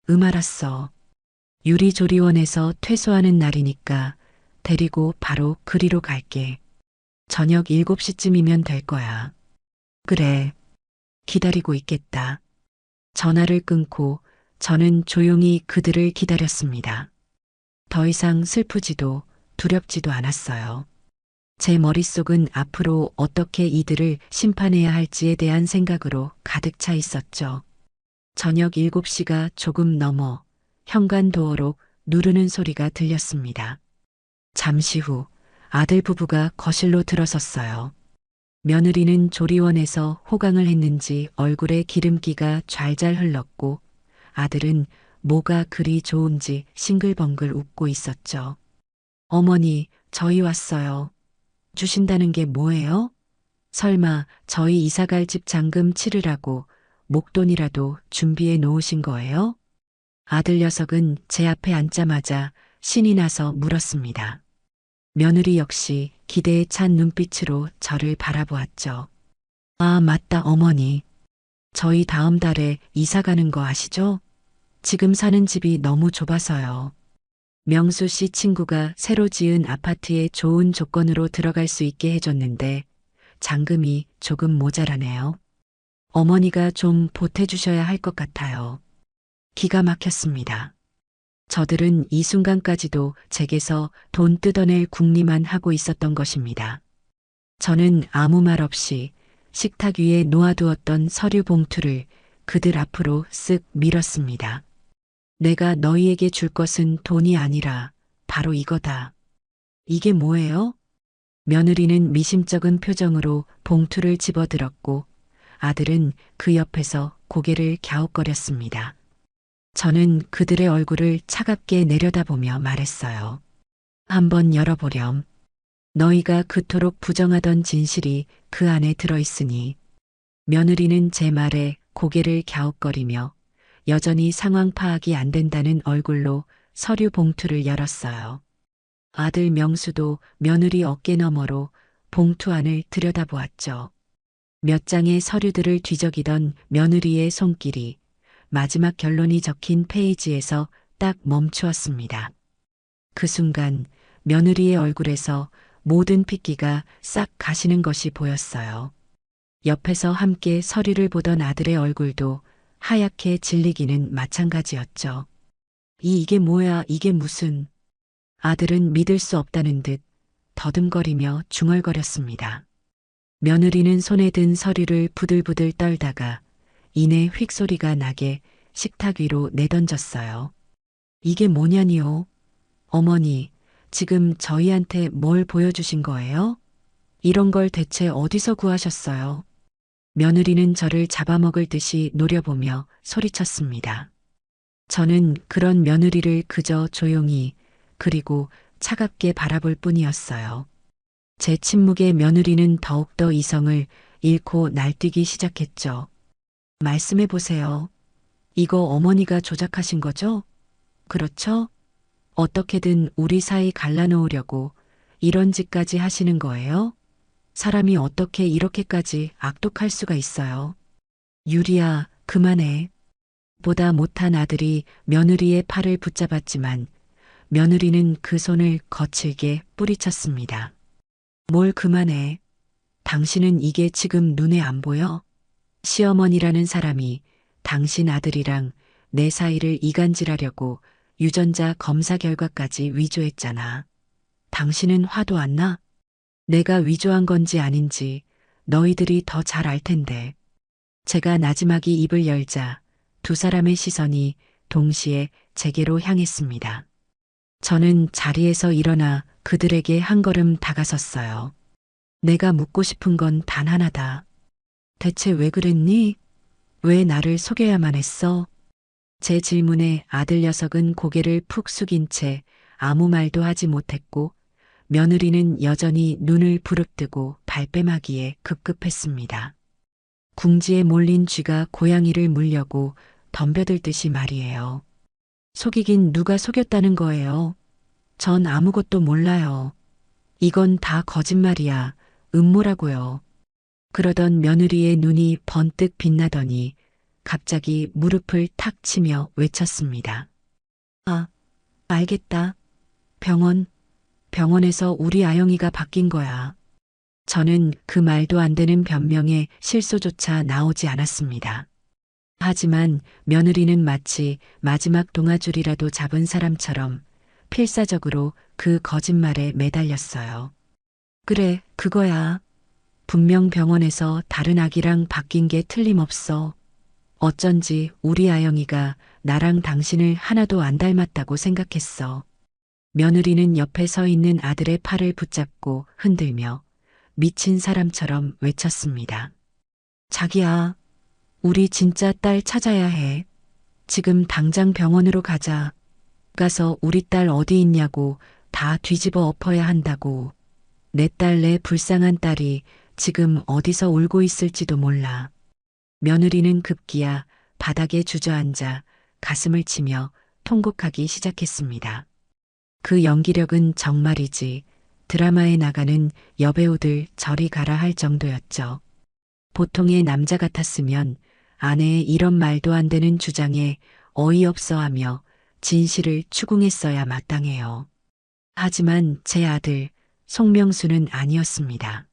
알았어. 유리조리원에서 퇴소하는 날이니까 데리고 바로 그리로 갈게. 저녁 7시쯤이면 될 거야. 그래. 기다리고 있겠다. 전화를 끊고 저는 조용히 그들을 기다렸습니다. 더 이상 슬프지도 두렵지도 않았어요. 제 머릿속은 앞으로 어떻게 이들을 심판해야 할지에 대한 생각으로 가득 차 있었죠. 저녁 7시가 조금 넘어 현관 도어로 누르는 소리가 들렸습니다. 잠시 후 아들 부부가 거실로 들어섰어요. 며느리는 조리원에서 호강을 했는지 얼굴에 기름기가 잘잘 흘렀고 아들은 뭐가 그리 좋은지 싱글벙글 웃고 있었죠. 어머니, 저희 왔어요. 주신다는 게 뭐예요? 설마 저희 이사갈 집 잔금 치르라고 목돈이라도 준비해 놓으신 거예요? 아들 녀석은 제 앞에 앉자마자 신이 나서 물었습니다. 며느리 역시 기대에 찬 눈빛으로 저를 바라보았죠. 아, 맞다, 어머니. 저희 다음 달에 이사 가는 거 아시죠? 지금 사는 집이 너무 좁아서요. 명수 씨 친구가 새로 지은 아파트에 좋은 조건으로 들어갈 수 있게 해줬는데 잔금이 조금 모자라네요. 어머니가 좀 보태주셔야 할 것 같아요. 기가 막혔습니다. 저들은 이 순간까지도 제게서 돈 뜯어낼 궁리만 하고 있었던 것입니다. 저는 아무 말 없이 식탁 위에 놓아두었던 서류 봉투를 그들 앞으로 쓱 밀었습니다. 내가 너희에게 줄 것은 돈이 아니라 바로 이거다. 이게 뭐예요? 며느리는 미심쩍은 표정으로 봉투를 집어들었고 아들은 그 옆에서 고개를 갸웃거렸습니다. 저는 그들의 얼굴을 차갑게 내려다보며 말했어요. 한번 열어보렴. 너희가 그토록 부정하던 진실이 그 안에 들어있으니. 며느리는 제 말에 고개를 갸웃거리며 여전히 상황 파악이 안 된다는 얼굴로 서류 봉투를 열었어요. 아들 명수도 며느리 어깨 너머로 봉투 안을 들여다보았죠. 몇 장의 서류들을 뒤적이던 며느리의 손길이 마지막 결론이 적힌 페이지에서 딱 멈추었습니다. 그 순간 며느리의 얼굴에서 모든 핏기가 싹 가시는 것이 보였어요. 옆에서 함께 서류를 보던 아들의 얼굴도 하얗게 질리기는 마찬가지였죠. 이게 뭐야, 이게 무슨. 아들은 믿을 수 없다는 듯 더듬거리며 중얼거렸습니다. 며느리는 손에 든 서류를 부들부들 떨다가 이내 휙 소리가 나게 식탁 위로 내던졌어요. 이게 뭐냐니요? 어머니, 지금 저희한테 뭘 보여주신 거예요? 이런 걸 대체 어디서 구하셨어요? 며느리는 저를 잡아먹을 듯이 노려보며 소리쳤습니다. 저는 그런 며느리를 그저 조용히 그리고 차갑게 바라볼 뿐이었어요. 제 침묵에 며느리는 더욱더 이성을 잃고 날뛰기 시작했죠. 말씀해 보세요. 이거 어머니가 조작하신 거죠? 그렇죠? 어떻게든 우리 사이 갈라놓으려고 이런 짓까지 하시는 거예요? 사람이 어떻게 이렇게까지 악독할 수가 있어요? 유리야, 그만해. 보다 못한 아들이 며느리의 팔을 붙잡았지만 며느리는 그 손을 거칠게 뿌리쳤습니다. 뭘 그만해. 당신은 이게 지금 눈에 안 보여? 시어머니라는 사람이 당신 아들이랑 내 사이를 이간질하려고 유전자 검사 결과까지 위조했잖아. 당신은 화도 안 나? 내가 위조한 건지 아닌지 너희들이 더 잘 알 텐데. 제가 나지막이 입을 열자 두 사람의 시선이 동시에 제게로 향했습니다. 저는 자리에서 일어나 그들에게 한 걸음 다가섰어요. 내가 묻고 싶은 건 단 하나다. 대체 왜 그랬니? 왜 나를 속여야만 했어? 제 질문에 아들 녀석은 고개를 푹 숙인 채 아무 말도 하지 못했고 며느리는 여전히 눈을 부릅뜨고 발뺌하기에 급급했습니다. 궁지에 몰린 쥐가 고양이를 물려고 덤벼들듯이 말이에요. 속이긴 누가 속였다는 거예요. 전 아무것도 몰라요. 이건 다 거짓말이야. 음모라고요. 그러던 며느리의 눈이 번뜩 빛나더니 갑자기 무릎을 탁 치며 외쳤습니다. 아, 알겠다. 병원에서 우리 아영이가 바뀐 거야. 저는 그 말도 안 되는 변명에 실소조차 나오지 않았습니다. 하지만 며느리는 마치 마지막 동아줄이라도 잡은 사람처럼 필사적으로 그 거짓말에 매달렸어요. 그래, 그거야. 분명 병원에서 다른 아기랑 바뀐 게 틀림없어. 어쩐지 우리 아영이가 나랑 당신을 하나도 안 닮았다고 생각했어. 며느리는 옆에 서 있는 아들의 팔을 붙잡고 흔들며 미친 사람처럼 외쳤습니다. 자기야, 우리 진짜 딸 찾아야 해. 지금 당장 병원으로 가자. 가서 우리 딸 어디 있냐고 다 뒤집어 엎어야 한다고. 내 딸, 내 불쌍한 딸이 지금 어디서 울고 있을지도 몰라. 며느리는 급기야 바닥에 주저앉아 가슴을 치며 통곡하기 시작했습니다. 그 연기력은 정말이지 드라마에 나가는 여배우들 저리 가라 할 정도였죠. 보통의 남자 같았으면 아내의 이런 말도 안 되는 주장에 어이없어하며 진실을 추궁했어야 마땅해요. 하지만 제 아들 송명수는 아니었습니다.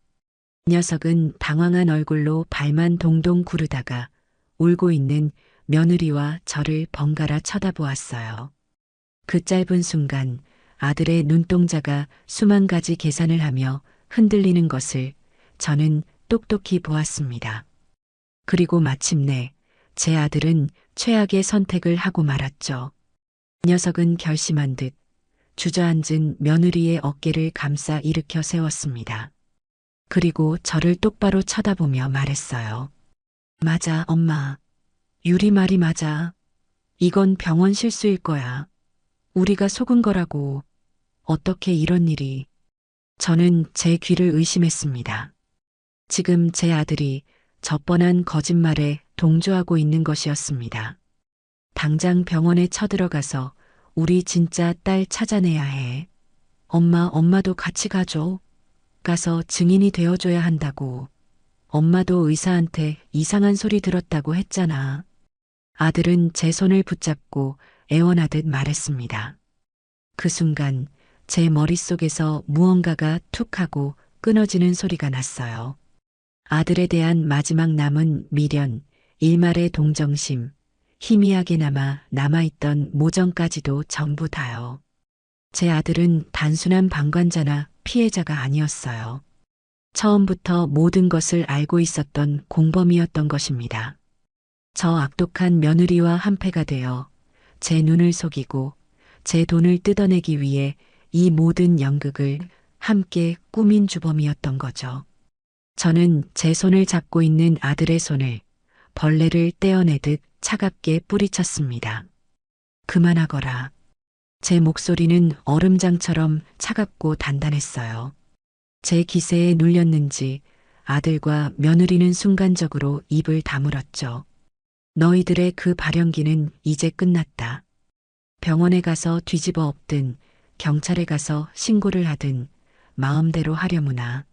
녀석은 당황한 얼굴로 발만 동동 구르다가 울고 있는 며느리와 저를 번갈아 쳐다보았어요. 그 짧은 순간 아들의 눈동자가 수만 가지 계산을 하며 흔들리는 것을 저는 똑똑히 보았습니다. 그리고 마침내 제 아들은 최악의 선택을 하고 말았죠. 녀석은 결심한 듯 주저앉은 며느리의 어깨를 감싸 일으켜 세웠습니다. 그리고 저를 똑바로 쳐다보며 말했어요. 맞아, 엄마. 유리 말이 맞아. 이건 병원 실수일 거야. 우리가 속은 거라고. 어떻게 이런 일이. 저는 제 귀를 의심했습니다. 지금 제 아들이 저 뻔한 거짓말에 동조하고 있는 것이었습니다. 당장 병원에 쳐들어가서 우리 진짜 딸 찾아내야 해. 엄마도 같이 가줘. 가서 증인이 되어줘야 한다고. 엄마도 의사한테 이상한 소리 들었다고 했잖아. 아들은 제 손을 붙잡고 애원하듯 말했습니다. 그 순간 제 머릿속에서 무언가가 툭 하고 끊어지는 소리가 났어요. 아들에 대한 마지막 남은 미련, 일말의 동정심, 희미하게나마 남아있던 모정까지도 전부 다요. 제 아들은 단순한 방관자나 피해자가 아니었어요. 처음부터 모든 것을 알고 있었던 공범이었던 것입니다. 저 악독한 며느리와 한패가 되어 제 눈을 속이고 제 돈을 뜯어내기 위해 이 모든 연극을 함께 꾸민 주범이었던 거죠. 저는 제 손을 잡고 있는 아들의 손을 벌레를 떼어내듯 차갑게 뿌리쳤습니다. 그만하거라. 제 목소리는 얼음장처럼 차갑고 단단했어요. 제 기세에 눌렸는지 아들과 며느리는 순간적으로 입을 다물었죠. 너희들의 그 발연기는 이제 끝났다. 병원에 가서 뒤집어 엎든 경찰에 가서 신고를 하든 마음대로 하려무나.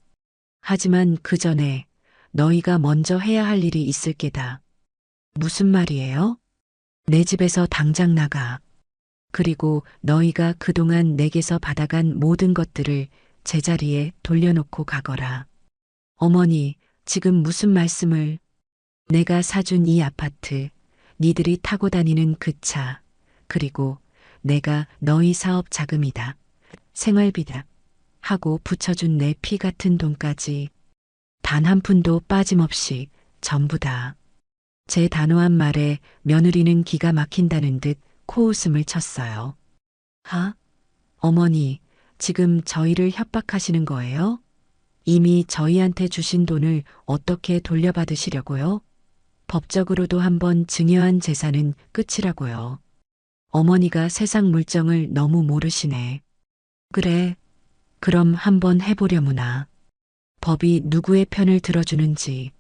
하지만 그 전에 너희가 먼저 해야 할 일이 있을 게다. 무슨 말이에요? 내 집에서 당장 나가. 그리고 너희가 그동안 내게서 받아간 모든 것들을 제자리에 돌려놓고 가거라. 어머니, 지금 무슨 말씀을? 내가 사준 이 아파트, 니들이 타고 다니는 그 차, 그리고 내가 너희 사업 자금이다. 생활비다. 하고 붙여준 내 피 같은 돈까지 단 한 푼도 빠짐없이 전부 다. 제 단호한 말에 며느리는 기가 막힌다는 듯 코웃음을 쳤어요. 하? 어머니, 지금 저희를 협박하시는 거예요? 이미 저희한테 주신 돈을 어떻게 돌려받으시려고요? 법적으로도 한번 증여한 재산은 끝이라고요. 어머니가 세상 물정을 너무 모르시네. 그래, 그럼 한번 해보려무나. 법이 누구의 편을 들어주는지,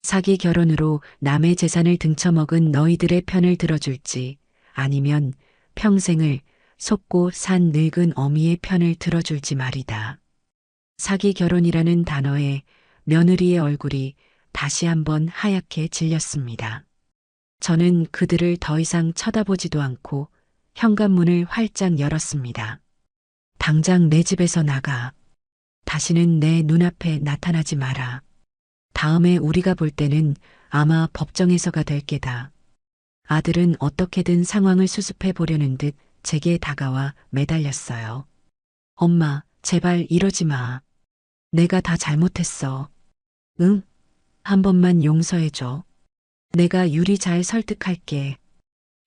사기 결혼으로 남의 재산을 등쳐먹은 너희들의 편을 들어줄지, 아니면 평생을 속고 산 늙은 어미의 편을 들어줄지 말이다. 사기 결혼이라는 단어에 며느리의 얼굴이 다시 한번 하얗게 질렸습니다. 저는 그들을 더 이상 쳐다보지도 않고 현관문을 활짝 열었습니다. 당장 내 집에서 나가. 다시는 내 눈앞에 나타나지 마라. 다음에 우리가 볼 때는 아마 법정에서가 될 게다. 아들은 어떻게든 상황을 수습해 보려는 듯 제게 다가와 매달렸어요. 엄마, 제발 이러지 마. 내가 다 잘못했어. 응? 한 번만 용서해줘. 내가 유리 잘 설득할게.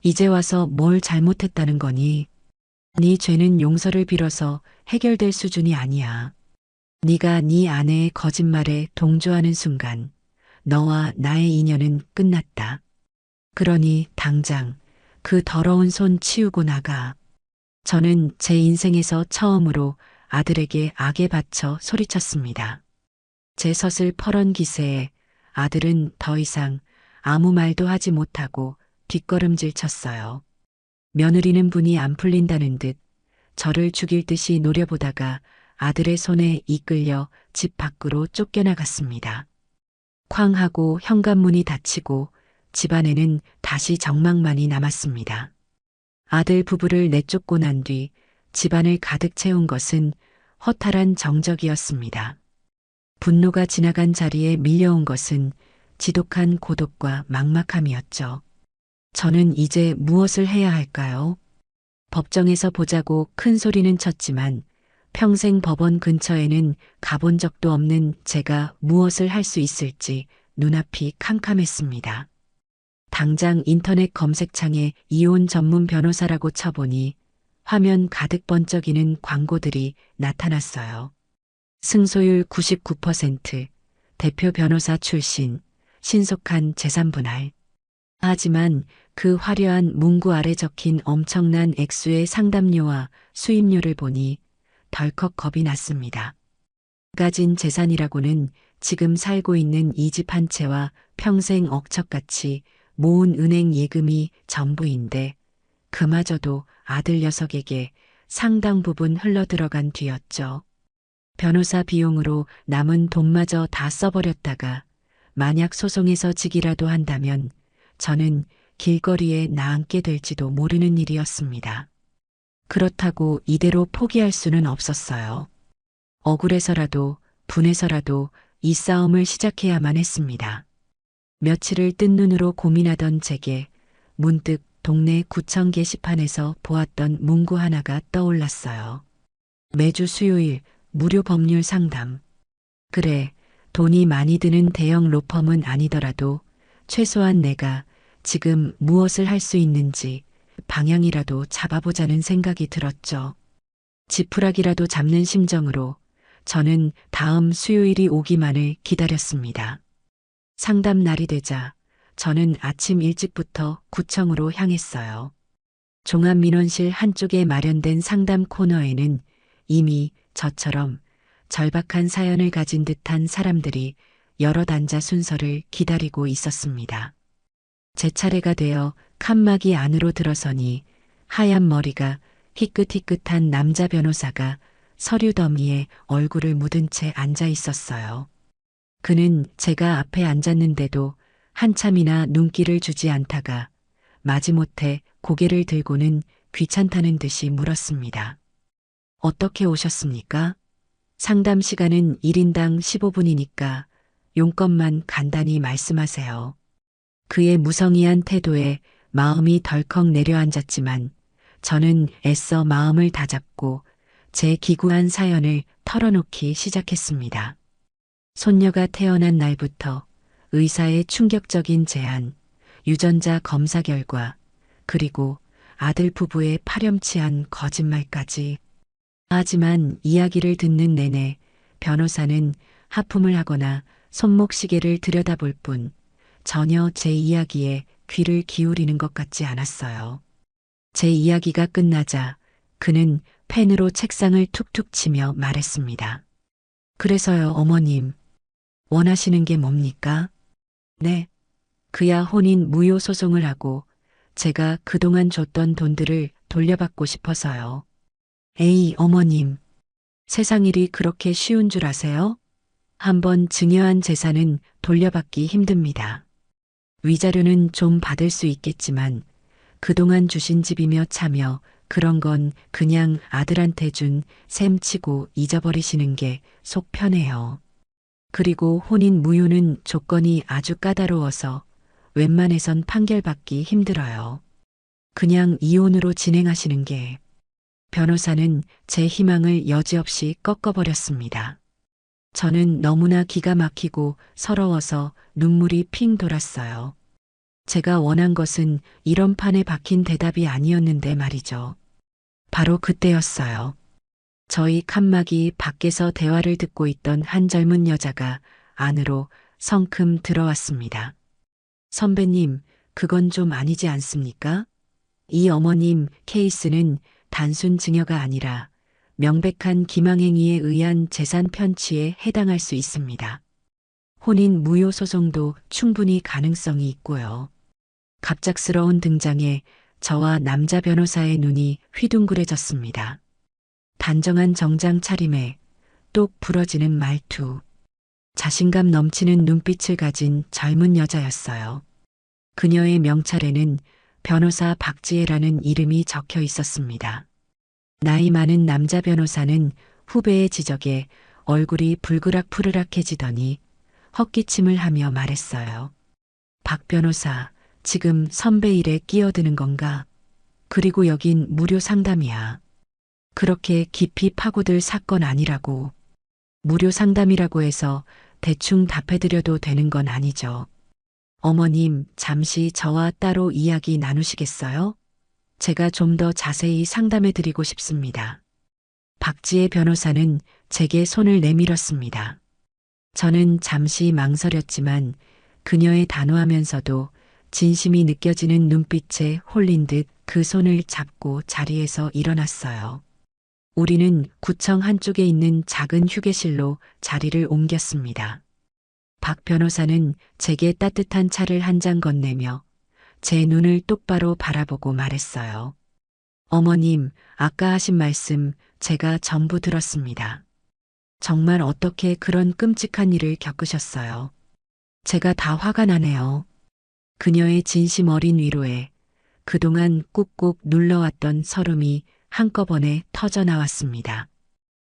이제 와서 뭘 잘못했다는 거니? 네 죄는 용서를 빌어서 해결될 수준이 아니야. 네가 네 아내의 거짓말에 동조하는 순간 너와 나의 인연은 끝났다. 그러니 당장 그 더러운 손 치우고 나가. 저는 제 인생에서 처음으로 아들에게 악에 바쳐 소리쳤습니다. 제 섯을 펄은 기세에 아들은 더 이상 아무 말도 하지 못하고 뒷걸음질 쳤어요. 며느리는 분이 안 풀린다는 듯 저를 죽일 듯이 노려보다가 아들의 손에 이끌려 집 밖으로 쫓겨나갔습니다. 쾅 하고 현관문이 닫히고 집안에는 다시 정막만이 남았습니다. 아들 부부를 내쫓고 난 뒤 집안을 가득 채운 것은 허탈한 정적이었습니다. 분노가 지나간 자리에 밀려온 것은 지독한 고독과 막막함이었죠. 저는 이제 무엇을 해야 할까요? 법정에서 보자고 큰 소리는 쳤지만 평생 법원 근처에는 가본 적도 없는 제가 무엇을 할 수 있을지 눈앞이 캄캄했습니다. 당장 인터넷 검색창에 이혼 전문 변호사라고 쳐보니 화면 가득 번쩍이는 광고들이 나타났어요. 승소율 99%, 대표 변호사 출신, 신속한 재산분할. 하지만 그 화려한 문구 아래 적힌 엄청난 액수의 상담료와 수임료를 보니 덜컥 겁이 났습니다. 가진 재산이라고는 지금 살고 있는 이 집 한 채와 평생 억척같이 모은 은행 예금이 전부인데 그마저도 아들 녀석에게 상당 부분 흘러들어간 뒤였죠. 변호사 비용으로 남은 돈마저 다 써버렸다가 만약 소송에서 지기라도 한다면 저는 길거리에 나앉게 될지도 모르는 일이었습니다. 그렇다고 이대로 포기할 수는 없었어요. 억울해서라도 분해서라도 이 싸움을 시작해야만 했습니다. 며칠을 뜬 눈으로 고민하던 제게 문득 동네 구청 게시판에서 보았던 문구 하나가 떠올랐어요. 매주 수요일 무료 법률 상담. 그래, 돈이 많이 드는 대형 로펌은 아니더라도 최소한 내가 지금 무엇을 할 수 있는지 방향이라도 잡아보자는 생각이 들었죠. 지푸라기라도 잡는 심정으로 저는 다음 수요일이 오기만을 기다렸습니다. 상담 날이 되자 저는 아침 일찍부터 구청으로 향했어요. 종합민원실 한쪽에 마련된 상담 코너에는 이미 저처럼 절박한 사연을 가진 듯한 사람들이 여럿 앉아 순서를 기다리고 있었습니다. 제 차례가 되어 칸막이 안으로 들어서니 하얀 머리가 희끗희끗한 남자 변호사가 서류 더미에 얼굴을 묻은 채 앉아 있었어요. 그는 제가 앞에 앉았는데도 한참이나 눈길을 주지 않다가 마지못해 고개를 들고는 귀찮다는 듯이 물었습니다. 어떻게 오셨습니까? 상담 시간은 1인당 15분이니까 용건만 간단히 말씀하세요. 그의 무성의한 태도에 마음이 덜컥 내려앉았지만 저는 애써 마음을 다잡고 제 기구한 사연을 털어놓기 시작했습니다. 손녀가 태어난 날부터 의사의 충격적인 제안, 유전자 검사 결과, 그리고 아들 부부의 파렴치한 거짓말까지. 하지만 이야기를 듣는 내내 변호사는 하품을 하거나 손목시계를 들여다볼 뿐 전혀 제 이야기에 귀를 기울이는 것 같지 않았어요. 제 이야기가 끝나자 그는 펜으로 책상을 툭툭 치며 말했습니다. 그래서요, 어머님. 원하시는 게 뭡니까? 네. 그야 혼인 무효 소송을 하고 제가 그동안 줬던 돈들을 돌려받고 싶어서요. 에이, 어머님. 세상 일이 그렇게 쉬운 줄 아세요? 한번 증여한 재산은 돌려받기 힘듭니다. 위자료는 좀 받을 수 있겠지만 그동안 주신 집이며 차며 그런 건 그냥 아들한테 준 셈 치고 잊어버리시는 게 속 편해요. 그리고 혼인 무효는 조건이 아주 까다로워서 웬만해선 판결받기 힘들어요. 그냥 이혼으로 진행하시는 게. 변호사는 제 희망을 여지없이 꺾어버렸습니다. 저는 너무나 기가 막히고 서러워서 눈물이 핑 돌았어요. 제가 원한 것은 이런 판에 박힌 대답이 아니었는데 말이죠. 바로 그때였어요. 저희 칸막이 밖에서 대화를 듣고 있던 한 젊은 여자가 안으로 성큼 들어왔습니다. 선배님, 그건 좀 아니지 않습니까? 이 어머님 케이스는 단순 증여가 아니라 명백한 기망행위에 의한 재산 편취에 해당할 수 있습니다. 혼인 무효 소송도 충분히 가능성이 있고요. 갑작스러운 등장에 저와 남자 변호사의 눈이 휘둥그레졌습니다. 단정한 정장 차림에 똑 부러지는 말투, 자신감 넘치는 눈빛을 가진 젊은 여자였어요. 그녀의 명찰에는 변호사 박지혜라는 이름이 적혀 있었습니다. 나이 많은 남자 변호사는 후배의 지적에 얼굴이 불그락푸르락해지더니 헛기침을 하며 말했어요. 박 변호사, 지금 선배 일에 끼어드는 건가? 그리고 여긴 무료 상담이야. 그렇게 깊이 파고들 사건 아니라고. 무료 상담이라고 해서 대충 답해드려도 되는 건 아니죠. 어머님, 잠시 저와 따로 이야기 나누시겠어요? 제가 좀 더 자세히 상담해드리고 싶습니다. 박지혜 변호사는 제게 손을 내밀었습니다. 저는 잠시 망설였지만 그녀의 단호하면서도 진심이 느껴지는 눈빛에 홀린 듯 그 손을 잡고 자리에서 일어났어요. 우리는 구청 한쪽에 있는 작은 휴게실로 자리를 옮겼습니다. 박 변호사는 제게 따뜻한 차를 한 잔 건네며 제 눈을 똑바로 바라보고 말했어요. 어머님, 아까 하신 말씀 제가 전부 들었습니다. 정말 어떻게 그런 끔찍한 일을 겪으셨어요? 제가 다 화가 나네요. 그녀의 진심 어린 위로에 그동안 꾹꾹 눌러왔던 서름이 한꺼번에 터져 나왔습니다.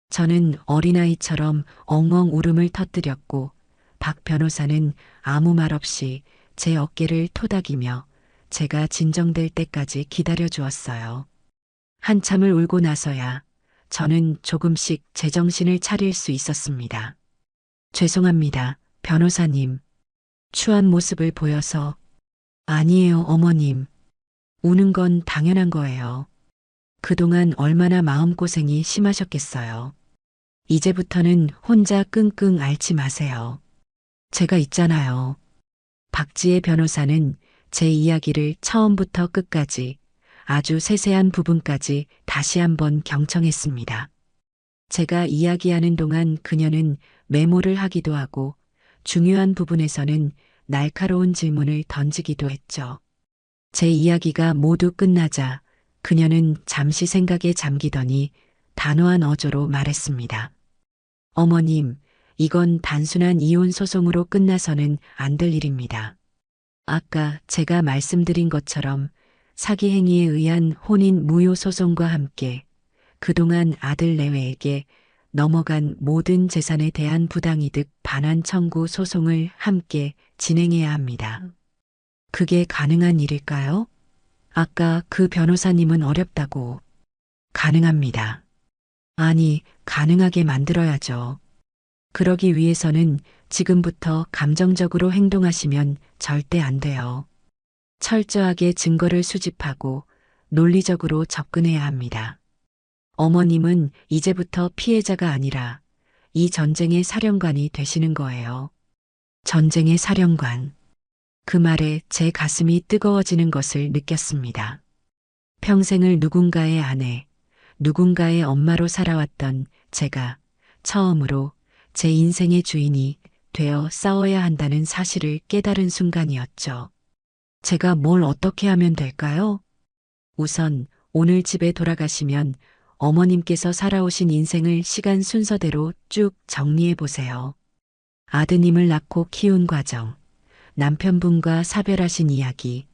저는 어린아이처럼 엉엉 울음을 터뜨렸고 박 변호사는 아무 말 없이 제 어깨를 토닥이며 제가 진정될 때까지 기다려 주었어요. 한참을 울고 나서야 저는 조금씩 제정신을 차릴 수 있었습니다. 죄송합니다, 변호사님. 추한 모습을 보여서. 아니에요, 어머님. 우는 건 당연한 거예요. 그동안 얼마나 마음고생이 심하셨겠어요. 이제부터는 혼자 끙끙 앓지 마세요. 제가 있잖아요. 박지혜 변호사는 제 이야기를 처음부터 끝까지 아주 세세한 부분까지 다시 한번 경청했습니다. 제가 이야기하는 동안 그녀는 메모를 하기도 하고 중요한 부분에서는 날카로운 질문을 던지기도 했죠. 제 이야기가 모두 끝나자 그녀는 잠시 생각에 잠기더니 단호한 어조로 말했습니다. 어머님, 이건 단순한 이혼 소송으로 끝나서는 안 될 일입니다. 아까 제가 말씀드린 것처럼 사기 행위에 의한 혼인 무효 소송과 함께 그동안 아들 내외에게 넘어간 모든 재산에 대한 부당이득 반환 청구 소송을 함께 진행해야 합니다. 그게 가능한 일일까요? 아까 그 변호사님은 어렵다고. 가능합니다. 아니, 가능하게 만들어야죠. 그러기 위해서는 지금부터 감정적으로 행동하시면 절대 안 돼요. 철저하게 증거를 수집하고 논리적으로 접근해야 합니다. 어머님은 이제부터 피해자가 아니라 이 전쟁의 사령관이 되시는 거예요. 전쟁의 사령관. 그 말에 제 가슴이 뜨거워지는 것을 느꼈습니다. 평생을 누군가의 아내, 누군가의 엄마로 살아왔던 제가 처음으로 제 인생의 주인이 되어 싸워야 한다는 사실을 깨달은 순간이었죠. 제가 뭘 어떻게 하면 될까요? 우선 오늘 집에 돌아가시면 어머님께서 살아오신 인생을 시간 순서대로 쭉 정리해 보세요. 아드님을 낳고 키운 과정, 남편분과 사별하신 이야기,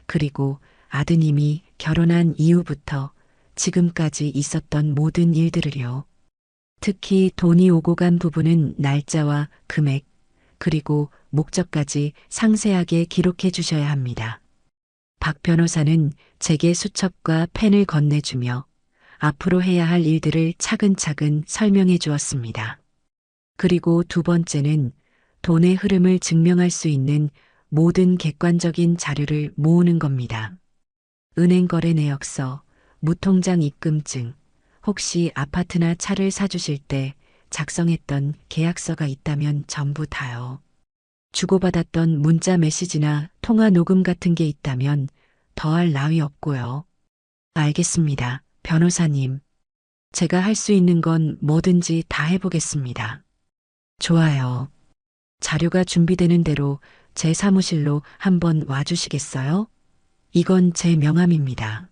그리고 아드님이 결혼한 이후부터 지금까지 있었던 모든 일들을요. 특히 돈이 오고 간 부분은 날짜와 금액, 그리고 목적까지 상세하게 기록해 주셔야 합니다. 박 변호사는 제게 수첩과 펜을 건네주며 앞으로 해야 할 일들을 차근차근 설명해 주었습니다. 그리고 두 번째는 돈의 흐름을 증명할 수 있는 모든 객관적인 자료를 모으는 겁니다. 은행 거래 내역서, 무통장 입금증, 혹시 아파트나 차를 사주실 때 작성했던 계약서가 있다면 전부 다요. 주고받았던 문자 메시지나 통화 녹음 같은 게 있다면 더할 나위 없고요. 알겠습니다, 변호사님. 제가 할 수 있는 건 뭐든지 다 해보겠습니다. 좋아요. 자료가 준비되는 대로 제 사무실로 한번 와주시겠어요? 이건 제 명함입니다.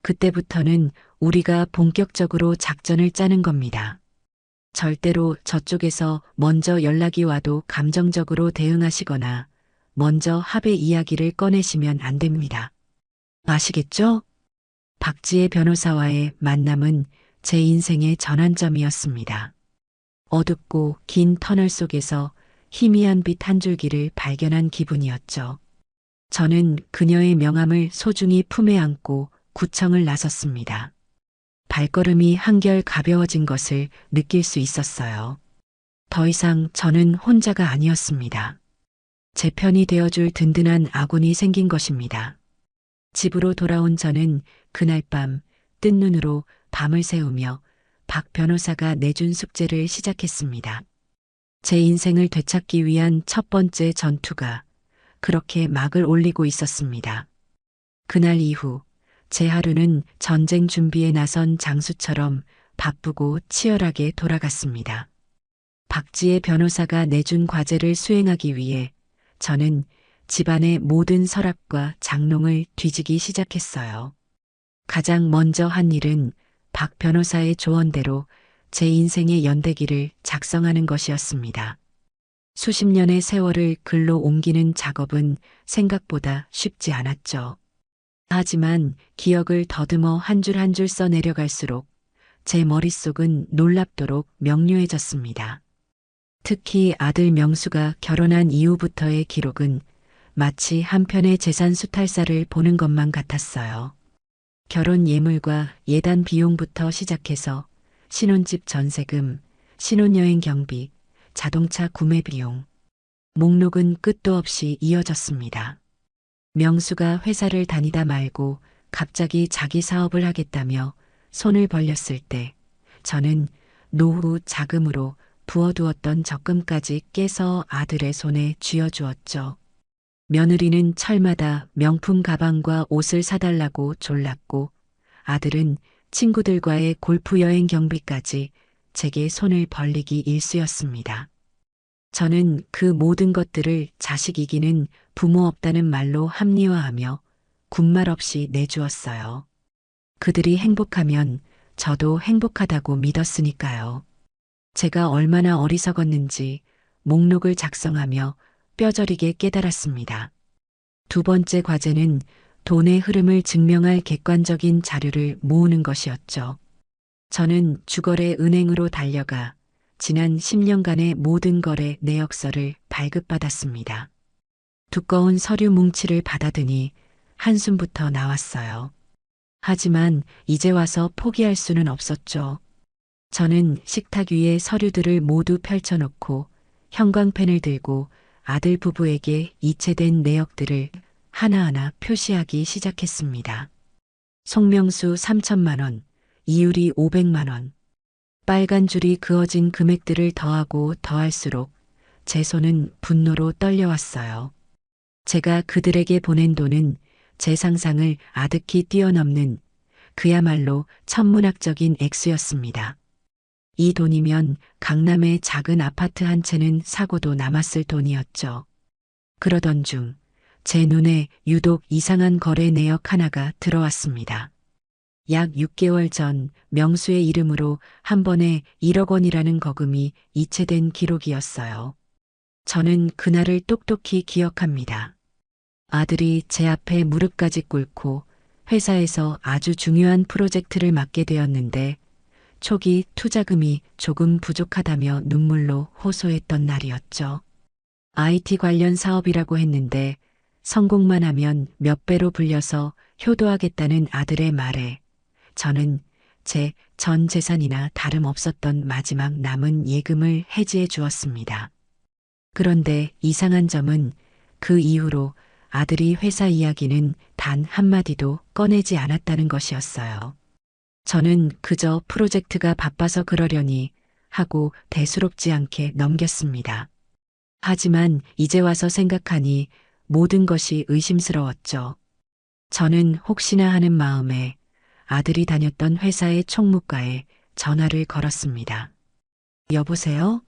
그때부터는 우리가 본격적으로 작전을 짜는 겁니다. 절대로 저쪽에서 먼저 연락이 와도 감정적으로 대응하시거나 먼저 합의 이야기를 꺼내시면 안 됩니다. 아시겠죠? 박지혜 변호사와의 만남은 제 인생의 전환점이었습니다. 어둡고 긴 터널 속에서 희미한 빛 한 줄기를 발견한 기분이었죠. 저는 그녀의 명함을 소중히 품에 안고 구청을 나섰습니다. 발걸음이 한결 가벼워진 것을 느낄 수 있었어요. 더 이상 저는 혼자가 아니었습니다. 제 편이 되어줄 든든한 아군이 생긴 것입니다. 집으로 돌아온 저는 그날 밤 뜬 눈으로 밤을 새우며 박 변호사가 내준 숙제를 시작했습니다. 제 인생을 되찾기 위한 첫 번째 전투가 그렇게 막을 올리고 있었습니다. 그날 이후 제 하루는 전쟁 준비에 나선 장수처럼 바쁘고 치열하게 돌아갔습니다. 박지혜 변호사가 내준 과제를 수행하기 위해 저는 집안의 모든 서랍과 장롱을 뒤지기 시작했어요. 가장 먼저 한 일은 박 변호사의 조언대로 제 인생의 연대기를 작성하는 것이었습니다. 수십 년의 세월을 글로 옮기는 작업은 생각보다 쉽지 않았죠. 하지만 기억을 더듬어 한 줄 한 줄 써내려갈수록 제 머릿속은 놀랍도록 명료해졌습니다. 특히 아들 명수가 결혼한 이후부터의 기록은 마치 한편의 재산 수탈사를 보는 것만 같았어요. 결혼 예물과 예단 비용부터 시작해서 신혼집 전세금, 신혼여행 경비, 자동차 구매 비용. 목록은 끝도 없이 이어졌습니다. 명수가 회사를 다니다 말고 갑자기 자기 사업을 하겠다며 손을 벌렸을 때 저는 노후 자금으로 부어두었던 적금까지 깨서 아들의 손에 쥐어주었죠. 며느리는 철마다 명품 가방과 옷을 사달라고 졸랐고 아들은 친구들과의 골프 여행 경비까지 제게 손을 벌리기 일쑤였습니다. 저는 그 모든 것들을 자식 이기는 부모 없다는 말로 합리화하며 군말 없이 내주었어요. 그들이 행복하면 저도 행복하다고 믿었으니까요. 제가 얼마나 어리석었는지 목록을 작성하며 뼈저리게 깨달았습니다. 두 번째 과제는 돈의 흐름을 증명할 객관적인 자료를 모으는 것이었죠. 저는 주거래 은행으로 달려가 지난 10년간의 모든 거래 내역서를 발급받았습니다. 두꺼운 서류 뭉치를 받아드니 한숨부터 나왔어요. 하지만 이제 와서 포기할 수는 없었죠. 저는 식탁 위에 서류들을 모두 펼쳐놓고 형광펜을 들고 아들 부부에게 이체된 내역들을 하나하나 표시하기 시작했습니다. 송명수 3천만 원, 이유리 500만 원. 빨간 줄이 그어진 금액들을 더하고 더할수록 제 손은 분노로 떨려왔어요. 제가 그들에게 보낸 돈은 제 상상을 아득히 뛰어넘는 그야말로 천문학적인 액수였습니다. 이 돈이면 강남의 작은 아파트 한 채는 사고도 남았을 돈이었죠. 그러던 중 제 눈에 유독 이상한 거래 내역 하나가 들어왔습니다. 약 6개월 전 명수의 이름으로 한 번에 1억 원이라는 거금이 이체된 기록이었어요. 저는 그날을 똑똑히 기억합니다. 아들이 제 앞에 무릎까지 꿇고 회사에서 아주 중요한 프로젝트를 맡게 되었는데 초기 투자금이 조금 부족하다며 눈물로 호소했던 날이었죠. IT 관련 사업이라고 했는데 성공만 하면 몇 배로 불려서 효도하겠다는 아들의 말에 저는 제 전 재산이나 다름없었던 마지막 남은 예금을 해지해 주었습니다. 그런데 이상한 점은 그 이후로 아들이 회사 이야기는 단 한마디도 꺼내지 않았다는 것이었어요. 저는 그저 프로젝트가 바빠서 그러려니 하고 대수롭지 않게 넘겼습니다. 하지만 이제 와서 생각하니 모든 것이 의심스러웠죠. 저는 혹시나 하는 마음에 아들이 다녔던 회사의 총무과에 전화를 걸었습니다. 여보세요?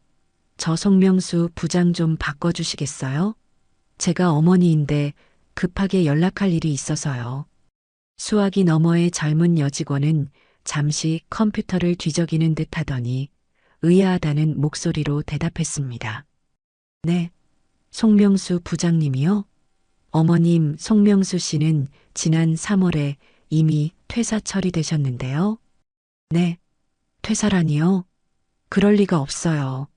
저 송명수 부장 좀 바꿔주시겠어요? 제가 어머니인데 급하게 연락할 일이 있어서요. 수화기 너머의 젊은 여직원은 잠시 컴퓨터를 뒤적이는 듯 하더니 의아하다는 목소리로 대답했습니다. 네, 송명수 부장님이요? 어머님 송명수 씨는 지난 3월에 이미 퇴사 처리되셨는데요. 네, 퇴사라니요? 그럴 리가 없어요.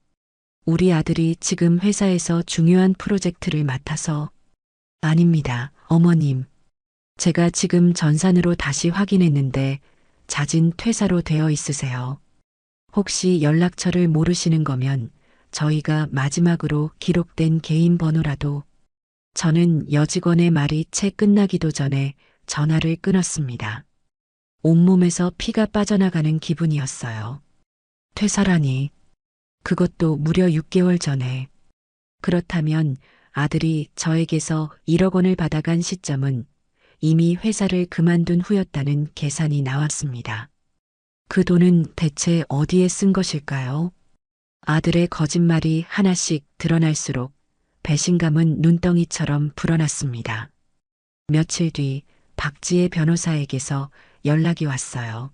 우리 아들이 지금 회사에서 중요한 프로젝트를 맡아서. 아닙니다, 어머님. 제가 지금 전산으로 다시 확인했는데 자진 퇴사로 되어 있으세요. 혹시 연락처를 모르시는 거면 저희가 마지막으로 기록된 개인 번호라도. 저는 여직원의 말이 채 끝나기도 전에 전화를 끊었습니다. 온몸에서 피가 빠져나가는 기분이었어요. 퇴사라니. 그것도 무려 6개월 전에. 그렇다면 아들이 저에게서 1억 원을 받아간 시점은 이미 회사를 그만둔 후였다는 계산이 나왔습니다. 그 돈은 대체 어디에 쓴 것일까요? 아들의 거짓말이 하나씩 드러날수록 배신감은 눈덩이처럼 불어났습니다. 며칠 뒤 박지혜 변호사에게서 연락이 왔어요.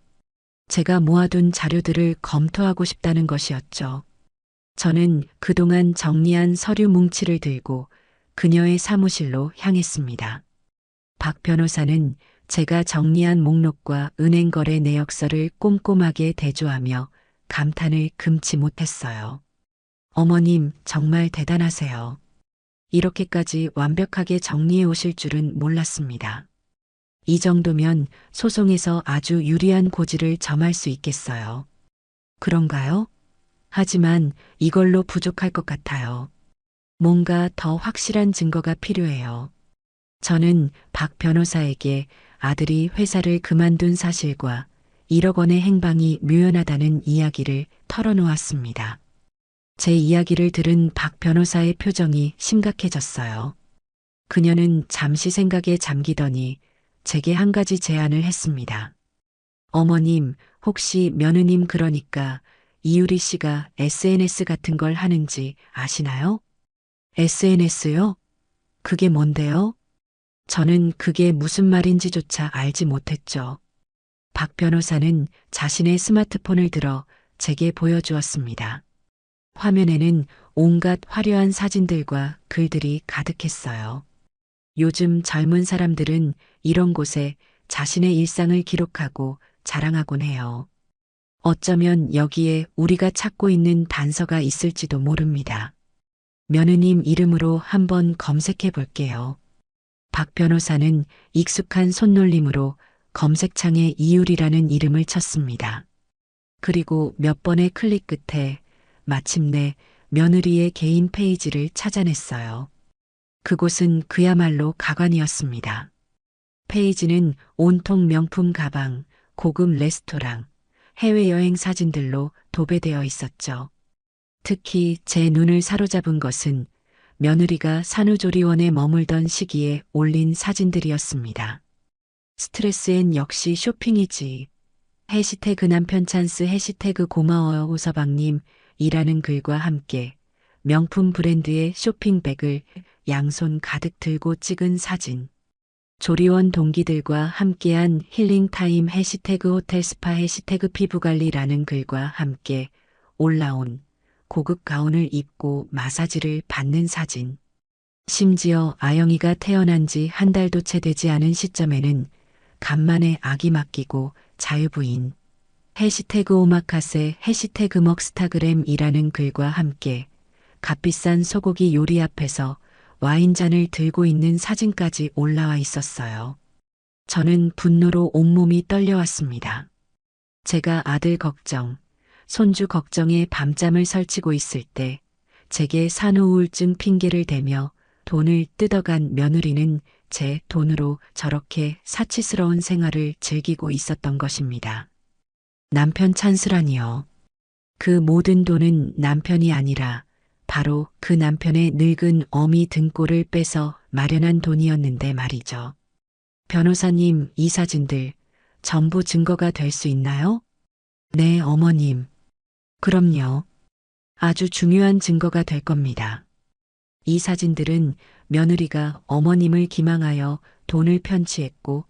제가 모아둔 자료들을 검토하고 싶다는 것이었죠. 저는 그동안 정리한 서류 뭉치를 들고 그녀의 사무실로 향했습니다. 박 변호사는 제가 정리한 목록과 은행 거래 내역서를 꼼꼼하게 대조하며 감탄을 금치 못했어요. 어머님, 정말 대단하세요. 이렇게까지 완벽하게 정리해 오실 줄은 몰랐습니다. 이 정도면 소송에서 아주 유리한 고지를 점할 수 있겠어요. 그런가요? 하지만 이걸로 부족할 것 같아요. 뭔가 더 확실한 증거가 필요해요. 저는 박 변호사에게 아들이 회사를 그만둔 사실과 1억 원의 행방이 묘연하다는 이야기를 털어놓았습니다. 제 이야기를 들은 박 변호사의 표정이 심각해졌어요. 그녀는 잠시 생각에 잠기더니 제게 한 가지 제안을 했습니다. 어머님, 혹시 며느님 그러니까 이유리 씨가 SNS 같은 걸 하는지 아시나요? SNS요? 그게 뭔데요? 저는 그게 무슨 말인지조차 알지 못했죠. 박 변호사는 자신의 스마트폰을 들어 제게 보여주었습니다. 화면에는 온갖 화려한 사진들과 글들이 가득했어요. 요즘 젊은 사람들은 이런 곳에 자신의 일상을 기록하고 자랑하곤 해요. 어쩌면 여기에 우리가 찾고 있는 단서가 있을지도 모릅니다. 며느님 이름으로 한번 검색해 볼게요. 박 변호사는 익숙한 손놀림으로 검색창에 이율이라는 이름을 쳤습니다. 그리고 몇 번의 클릭 끝에 마침내 며느리의 개인 페이지를 찾아냈어요. 그곳은 그야말로 가관이었습니다. 페이지는 온통 명품 가방, 고급 레스토랑, 해외여행 사진들로 도배되어 있었죠. 특히 제 눈을 사로잡은 것은 며느리가 산후조리원에 머물던 시기에 올린 사진들이었습니다. 스트레스엔 역시 쇼핑이지. 해시태그 남편 찬스 해시태그 고마워요 호서방님 이라는 글과 함께 명품 브랜드의 쇼핑백을 양손 가득 들고 찍은 사진. 조리원 동기들과 함께한 힐링타임 해시태그 호텔 스파 해시태그 피부관리라는 글과 함께 올라온 고급 가운을 입고 마사지를 받는 사진. 심지어 아영이가 태어난 지 한 달도 채 되지 않은 시점에는 간만에 아기 맡기고 자유부인. 해시태그 오마카세 해시태그 먹스타그램이라는 글과 함께 값비싼 소고기 요리 앞에서 와인잔을 들고 있는 사진까지 올라와 있었어요. 저는 분노로 온몸이 떨려왔습니다. 제가 아들 걱정, 손주 걱정에 밤잠을 설치고 있을 때 제게 산후우울증 핑계를 대며 돈을 뜯어간 며느리는 제 돈으로 저렇게 사치스러운 생활을 즐기고 있었던 것입니다. 남편 찬스라니요. 그 모든 돈은 남편이 아니라 바로 그 남편의 늙은 어미 등골을 빼서 마련한 돈이었는데 말이죠. 변호사님, 이 사진들 전부 증거가 될 수 있나요? 네, 어머님. 그럼요. 아주 중요한 증거가 될 겁니다. 이 사진들은 며느리가 어머님을 기망하여 돈을 편취했고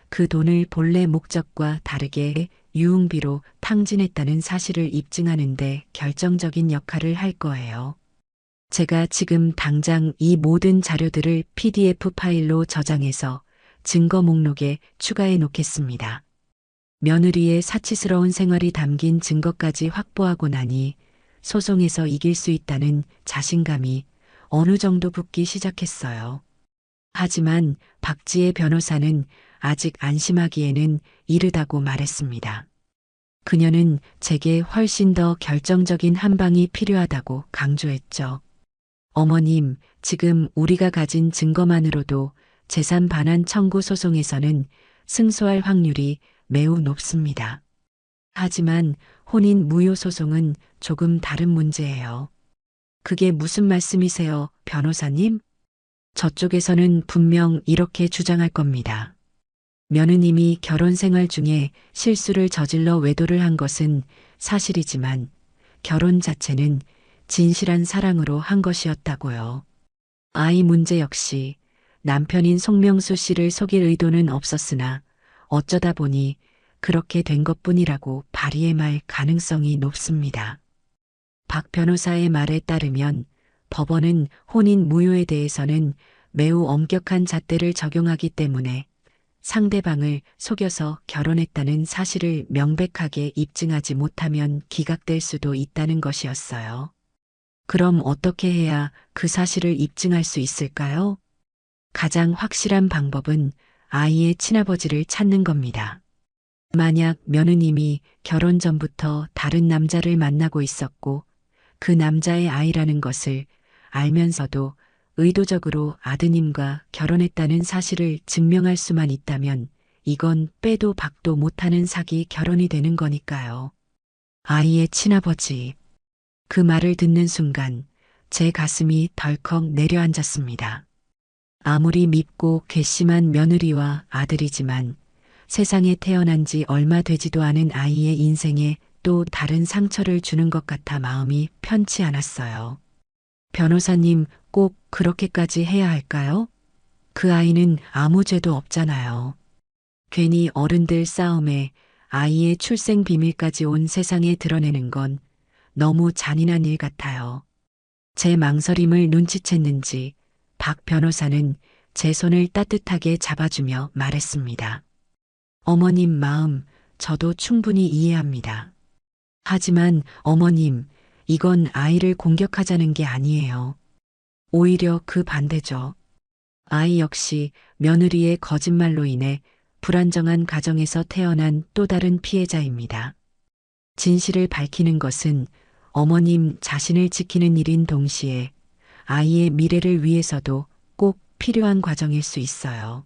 그 돈을 본래 목적과 다르게 유흥비로 탕진했다는 사실을 입증하는데 결정적인 역할을 할 거예요. 제가 지금 당장 이 모든 자료들을 PDF 파일로 저장해서 증거 목록에 추가해 놓겠습니다. 며느리의 사치스러운 생활이 담긴 증거까지 확보하고 나니 소송에서 이길 수 있다는 자신감이 어느 정도 붙기 시작했어요. 하지만 박지혜 변호사는 아직 안심하기에는 이르다고 말했습니다. 그녀는 제게 훨씬 더 결정적인 한 방이 필요하다고 강조했죠. 어머님, 지금 우리가 가진 증거만으로도 재산 반환 청구 소송에서는 승소할 확률이 매우 높습니다. 하지만 혼인 무효 소송은 조금 다른 문제예요. 그게 무슨 말씀이세요, 변호사님? 저쪽에서는 분명 이렇게 주장할 겁니다. 며느님이 결혼 생활 중에 실수를 저질러 외도를 한 것은 사실이지만 결혼 자체는 진실한 사랑으로 한 것이었다고요. 아이 문제 역시 남편인 송명수 씨를 속일 의도는 없었으나 어쩌다 보니 그렇게 된 것뿐이라고 발의해말 가능성이 높습니다. 박 변호사의 말에 따르면 법원은 혼인 무효에 대해서는 매우 엄격한 잣대를 적용하기 때문에 상대방을 속여서 결혼했다는 사실을 명백하게 입증하지 못하면 기각될 수도 있다는 것이었어요. 그럼 어떻게 해야 그 사실을 입증할 수 있을까요? 가장 확실한 방법은 아이의 친아버지를 찾는 겁니다. 만약 며느님이 결혼 전부터 다른 남자를 만나고 있었고 그 남자의 아이라는 것을 알면서도 의도적으로 아드님과 결혼했다는 사실을 증명할 수만 있다면 이건 빼도 박도 못하는 사기 결혼이 되는 거니까요. 아이의 친아버지. 그 말을 듣는 순간 제 가슴이 덜컥 내려앉았습니다. 아무리 밉고 괘씸한 며느리와 아들이지만 세상에 태어난 지 얼마 되지도 않은 아이의 인생에 또 다른 상처를 주는 것 같아 마음이 편치 않았어요. 변호사님, 꼭 그렇게까지 해야 할까요? 그 아이는 아무 죄도 없잖아요. 괜히 어른들 싸움에 아이의 출생 비밀까지 온 세상에 드러내는 건 너무 잔인한 일 같아요. 제 망설임을 눈치챘는지 박 변호사는 제 손을 따뜻하게 잡아주며 말했습니다. 어머님 마음 저도 충분히 이해합니다. 하지만 어머님, 이건 아이를 공격하자는 게 아니에요. 오히려 그 반대죠. 아이 역시 며느리의 거짓말로 인해 불안정한 가정에서 태어난 또 다른 피해자입니다. 진실을 밝히는 것은 어머님 자신을 지키는 일인 동시에 아이의 미래를 위해서도 꼭 필요한 과정일 수 있어요.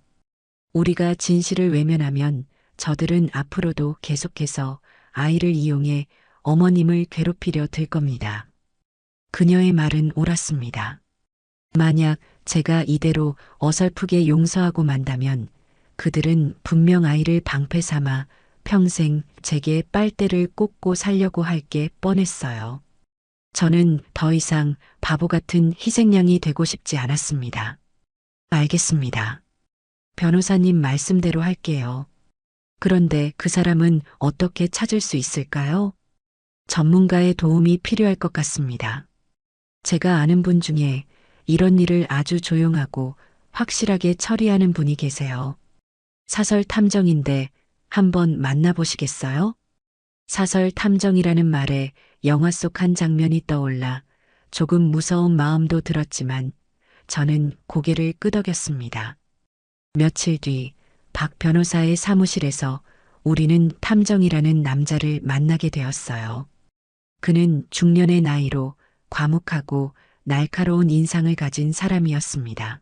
우리가 진실을 외면하면 저들은 앞으로도 계속해서 아이를 이용해 어머님을 괴롭히려 들 겁니다. 그녀의 말은 옳았습니다. 만약 제가 이대로 어설프게 용서하고 만다면 그들은 분명 아이를 방패 삼아 평생 제게 빨대를 꽂고 살려고 할 게 뻔했어요. 저는 더 이상 바보 같은 희생양이 되고 싶지 않았습니다. 알겠습니다. 변호사님 말씀대로 할게요. 그런데 그 사람은 어떻게 찾을 수 있을까요? 전문가의 도움이 필요할 것 같습니다. 제가 아는 분 중에 이런 일을 아주 조용하고 확실하게 처리하는 분이 계세요. 사설 탐정인데 한번 만나보시겠어요? 사설 탐정이라는 말에 영화 속 한 장면이 떠올라 조금 무서운 마음도 들었지만 저는 고개를 끄덕였습니다. 며칠 뒤 박 변호사의 사무실에서 우리는 탐정이라는 남자를 만나게 되었어요. 그는 중년의 나이로 과묵하고 날카로운 인상을 가진 사람이었습니다.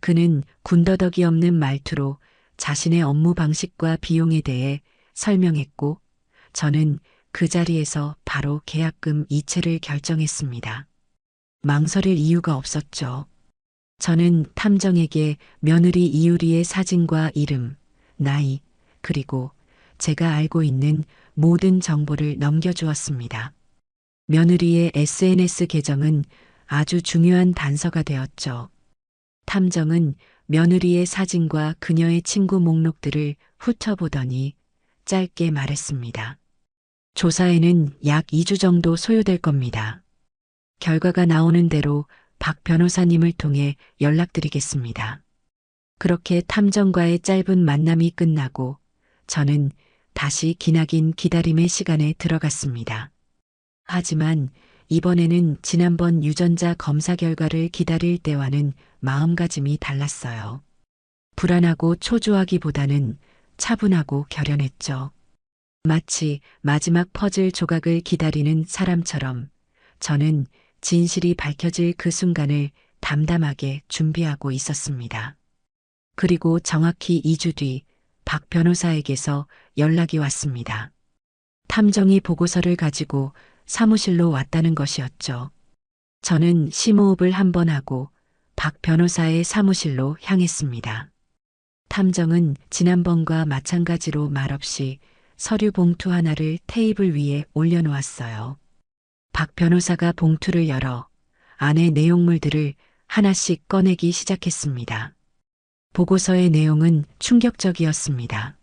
그는 군더더기 없는 말투로 자신의 업무 방식과 비용에 대해 설명했고 저는 그 자리에서 바로 계약금 이체를 결정했습니다. 망설일 이유가 없었죠. 저는 탐정에게 며느리 이유리의 사진과 이름, 나이, 그리고 제가 알고 있는 모든 정보를 넘겨주었습니다. 며느리의 SNS 계정은 아주 중요한 단서가 되었죠. 탐정은 며느리의 사진과 그녀의 친구 목록들을 훑어보더니 짧게 말했습니다. 조사에는 약 2주 정도 소요될 겁니다. 결과가 나오는 대로 박 변호사님을 통해 연락드리겠습니다. 그렇게 탐정과의 짧은 만남이 끝나고 저는 다시 기나긴 기다림의 시간에 들어갔습니다. 하지만 이번에는 지난번 유전자 검사 결과를 기다릴 때와는 마음가짐이 달랐어요. 불안하고 초조하기보다는 차분하고 결연했죠. 마치 마지막 퍼즐 조각을 기다리는 사람처럼 저는 진실이 밝혀질 그 순간을 담담하게 준비하고 있었습니다. 그리고 정확히 2주 뒤 박 변호사에게서 연락이 왔습니다. 탐정이 보고서를 가지고 사무실로 왔다는 것이었죠. 저는 심호흡을 한번 하고 박 변호사의 사무실로 향했습니다. 탐정은 지난번과 마찬가지로 말없이 서류 봉투 하나를 테이블 위에 올려놓았어요. 박 변호사가 봉투를 열어 안의 내용물들을 하나씩 꺼내기 시작했습니다. 보고서의 내용은 충격적이었습니다.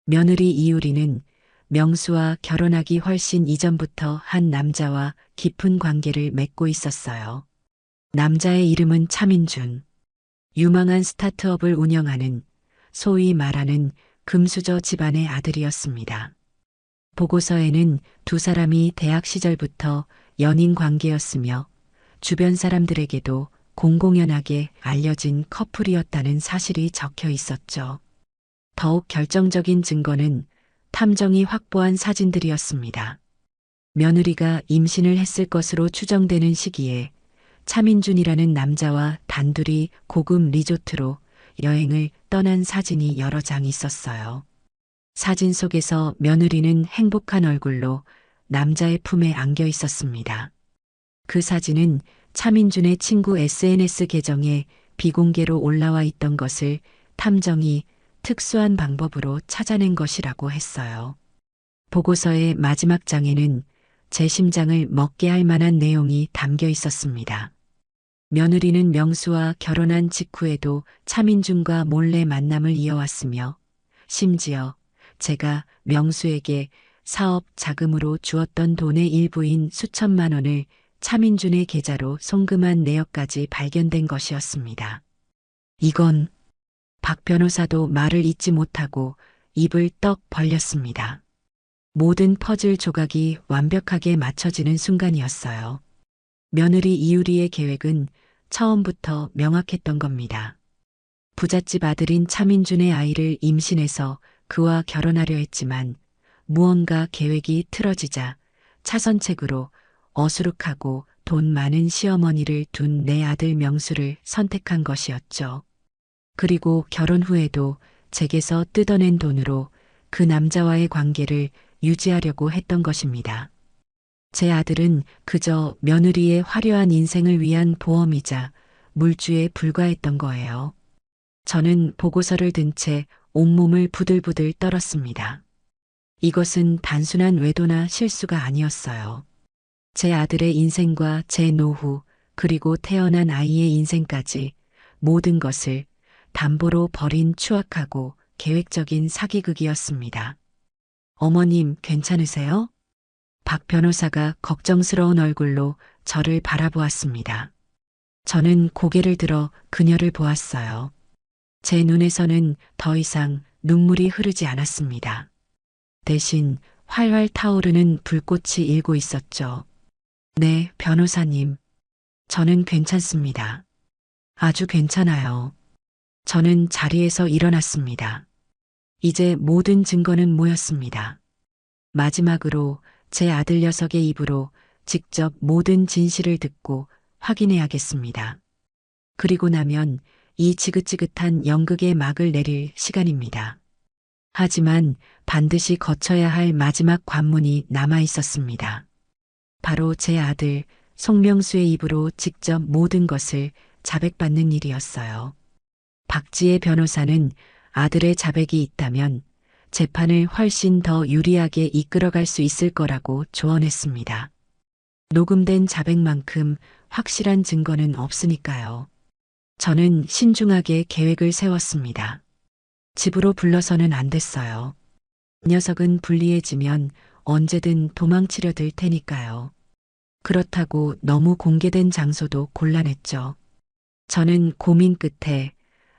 며느리 이유리는 명수와 결혼하기 훨씬 이전부터 한 남자와 깊은 관계를 맺고 있었어요. 남자의 이름은 차민준. 유망한 스타트업을 운영하는 소위 말하는 금수저 집안의 아들이었습니다. 보고서에는 두 사람이 대학 시절부터 연인 관계였으며 주변 사람들에게도 공공연하게 알려진 커플이었다는 사실이 적혀 있었죠. 더욱 결정적인 증거는 탐정이 확보한 사진들이었습니다. 며느리가 임신을 했을 것으로 추정되는 시기에 차민준이라는 남자와 단둘이 고급 리조트로 여행을 떠난 사진이 여러 장 있었어요. 사진 속에서 며느리는 행복한 얼굴로 남자의 품에 안겨 있었습니다. 그 사진은 차민준의 친구 SNS 계정에 비공개로 올라와 있던 것을 탐정이 특수한 방법으로 찾아낸 것이라고 했어요. 보고서의 마지막 장에는 제 심장을 먹게 할 만한 내용이 담겨 있었습니다. 며느리는 명수와 결혼한 직후에도 차민준과 몰래 만남을 이어왔으며 심지어 제가 명수에게 사업 자금으로 주었던 돈의 일부인 수천만 원을 차민준의 계좌로 송금한 내역까지 발견된 것이었습니다. 이건 박 변호사도 말을 잇지 못하고 입을 떡 벌렸습니다. 모든 퍼즐 조각이 완벽하게 맞춰지는 순간이었어요. 며느리 이유리의 계획은 처음부터 명확했던 겁니다. 부잣집 아들인 차민준의 아이를 임신해서 그와 결혼하려 했지만 무언가 계획이 틀어지자 차선책으로 어수룩하고 돈 많은 시어머니를 둔 내 아들 명수를 선택한 것이었죠. 그리고 결혼 후에도 제게서 뜯어낸 돈으로 그 남자와의 관계를 유지하려고 했던 것입니다. 제 아들은 그저 며느리의 화려한 인생을 위한 보험이자 물주에 불과했던 거예요. 저는 보고서를 든 채 온몸을 부들부들 떨었습니다. 이것은 단순한 외도나 실수가 아니었어요. 제 아들의 인생과 제 노후, 그리고 태어난 아이의 인생까지 모든 것을 담보로 버린 추악하고 계획적인 사기극이었습니다. 어머님, 괜찮으세요? 박 변호사가 걱정스러운 얼굴로 저를 바라보았습니다. 저는 고개를 들어 그녀를 보았어요. 제 눈에서는 더 이상 눈물이 흐르지 않았습니다. 대신 활활 타오르는 불꽃이 일고 있었죠. 네, 변호사님. 저는 괜찮습니다. 아주 괜찮아요. 저는 자리에서 일어났습니다. 이제 모든 증거는 모였습니다. 마지막으로 제 아들 녀석의 입으로 직접 모든 진실을 듣고 확인해야겠습니다. 그리고 나면 이 지긋지긋한 연극의 막을 내릴 시간입니다. 하지만 반드시 거쳐야 할 마지막 관문이 남아 있었습니다. 바로 제 아들 송명수의 입으로 직접 모든 것을 자백받는 일이었어요. 박지혜 변호사는 아들의 자백이 있다면 재판을 훨씬 더 유리하게 이끌어갈 수 있을 거라고 조언했습니다. 녹음된 자백만큼 확실한 증거는 없으니까요. 저는 신중하게 계획을 세웠습니다. 집으로 불러서는 안 됐어요. 녀석은 불리해지면 언제든 도망치려 들 테니까요. 그렇다고 너무 공개된 장소도 곤란했죠. 저는 고민 끝에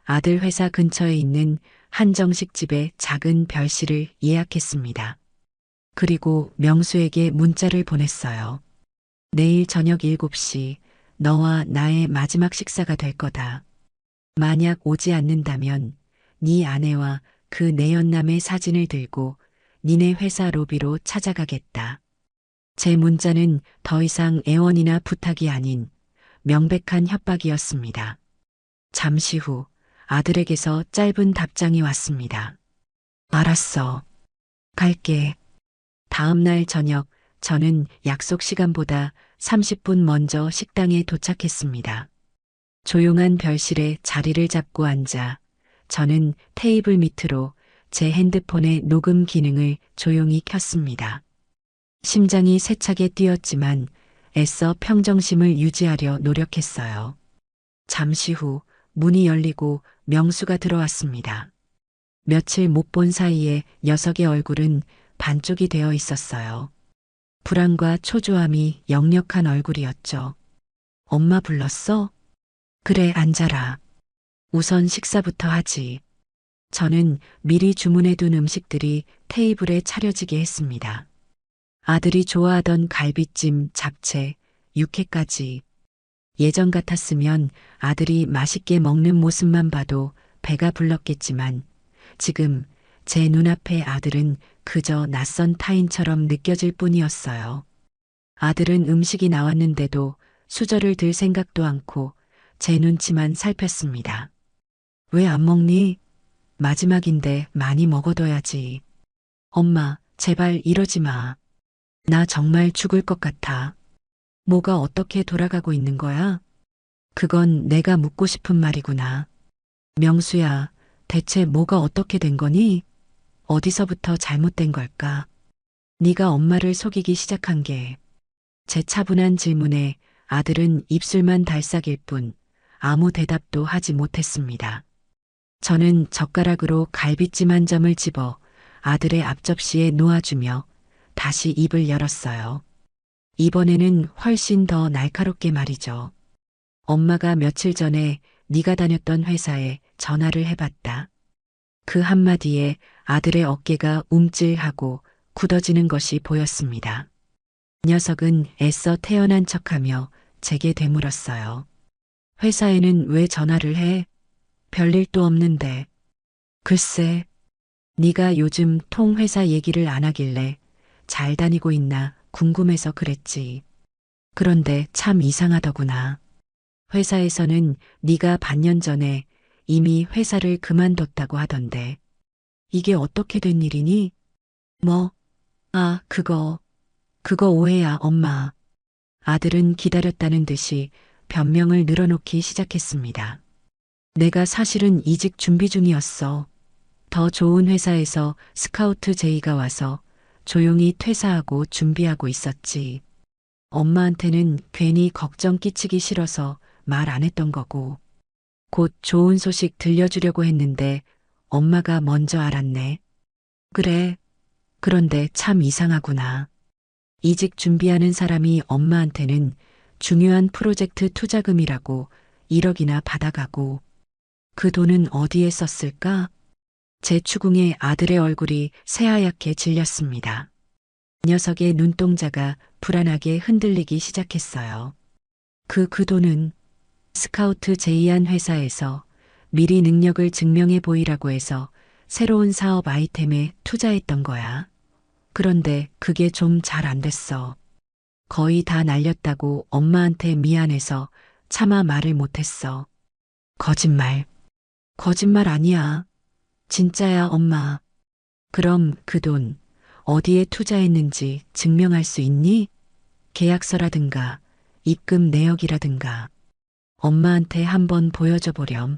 아들 회사 근처에 있는 한정식 집에 작은 별실을 예약했습니다. 그리고 명수에게 문자를 보냈어요. 내일 저녁 7시 너와 나의 마지막 식사가 될 거다. 만약 오지 않는다면 네 아내와 그 내연남의 사진을 들고 니네 회사 로비로 찾아가겠다. 제 문자는 더 이상 애원이나 부탁이 아닌 명백한 협박이었습니다. 잠시 후 아들에게서 짧은 답장이 왔습니다. 알았어. 갈게. 다음 날 저녁 저는 약속 시간보다 30분 먼저 식당에 도착했습니다. 조용한 별실에 자리를 잡고 앉아 저는 테이블 밑으로 제 핸드폰의 녹음 기능을 조용히 켰습니다. 심장이 세차게 뛰었지만 애써 평정심을 유지하려 노력했어요. 잠시 후 문이 열리고 명수가 들어왔습니다. 며칠 못 본 사이에 녀석의 얼굴은 반쪽이 되어 있었어요. 불안과 초조함이 역력한 얼굴이었죠. 엄마 불렀어? 그래, 앉아라. 우선 식사부터 하지. 저는 미리 주문해둔 음식들이 테이블에 차려지게 했습니다. 아들이 좋아하던 갈비찜, 잡채, 육회까지. 예전 같았으면 아들이 맛있게 먹는 모습만 봐도 배가 불렀겠지만 지금 제 눈앞의 아들은 그저 낯선 타인처럼 느껴질 뿐이었어요. 아들은 음식이 나왔는데도 수저를 들 생각도 않고 제 눈치만 살폈습니다. 왜 안 먹니? 마지막인데 많이 먹어둬야지. 엄마, 제발 이러지 마. 나 정말 죽을 것 같아. 뭐가 어떻게 돌아가고 있는 거야? 그건 내가 묻고 싶은 말이구나. 명수야, 대체 뭐가 어떻게 된 거니? 어디서부터 잘못된 걸까? 네가 엄마를 속이기 시작한 게. 제 차분한 질문에 아들은 입술만 달싹일 뿐 아무 대답도 하지 못했습니다. 저는 젓가락으로 갈비찜 한 점을 집어 아들의 앞접시에 놓아주며 다시 입을 열었어요. 이번에는 훨씬 더 날카롭게 말이죠. 엄마가 며칠 전에 네가 다녔던 회사에 전화를 해봤다. 그 한마디에 아들의 어깨가 움찔하고 굳어지는 것이 보였습니다. 녀석은 애써 태어난 척하며 제게 되물었어요. 회사에는 왜 전화를 해? 별일도 없는데. 글쎄, 네가 요즘 통회사 얘기를 안 하길래 잘 다니고 있나 궁금해서 그랬지. 그런데 참 이상하더구나. 회사에서는 네가 반년 전에 이미 회사를 그만뒀다고 하던데. 이게 어떻게 된 일이니? 뭐? 아, 그거 오해야, 엄마. 아들은 기다렸다는 듯이 변명을 늘어놓기 시작했습니다. 내가 사실은 이직 준비 중이었어. 더 좋은 회사에서 스카우트 제의가 와서 조용히 퇴사하고 준비하고 있었지. 엄마한테는 괜히 걱정 끼치기 싫어서 말 안 했던 거고. 곧 좋은 소식 들려주려고 했는데 엄마가 먼저 알았네. 그래. 그런데 참 이상하구나. 이직 준비하는 사람이 엄마한테는 중요한 프로젝트 투자금이라고 1억이나 받아가고 그 돈은 어디에 썼을까? 제 추궁에 아들의 얼굴이 새하얗게 질렸습니다. 녀석의 눈동자가 불안하게 흔들리기 시작했어요. 그 돈은 스카우트 제의한 회사에서 미리 능력을 증명해 보이라고 해서 새로운 사업 아이템에 투자했던 거야. 그런데 그게 좀 잘 안 됐어. 거의 다 날렸다고 엄마한테 미안해서 차마 말을 못했어. 거짓말. 거짓말 아니야. 진짜야, 엄마. 그럼 그 돈 어디에 투자했는지 증명할 수 있니? 계약서라든가 입금 내역이라든가. 엄마한테 한번 보여줘 보렴.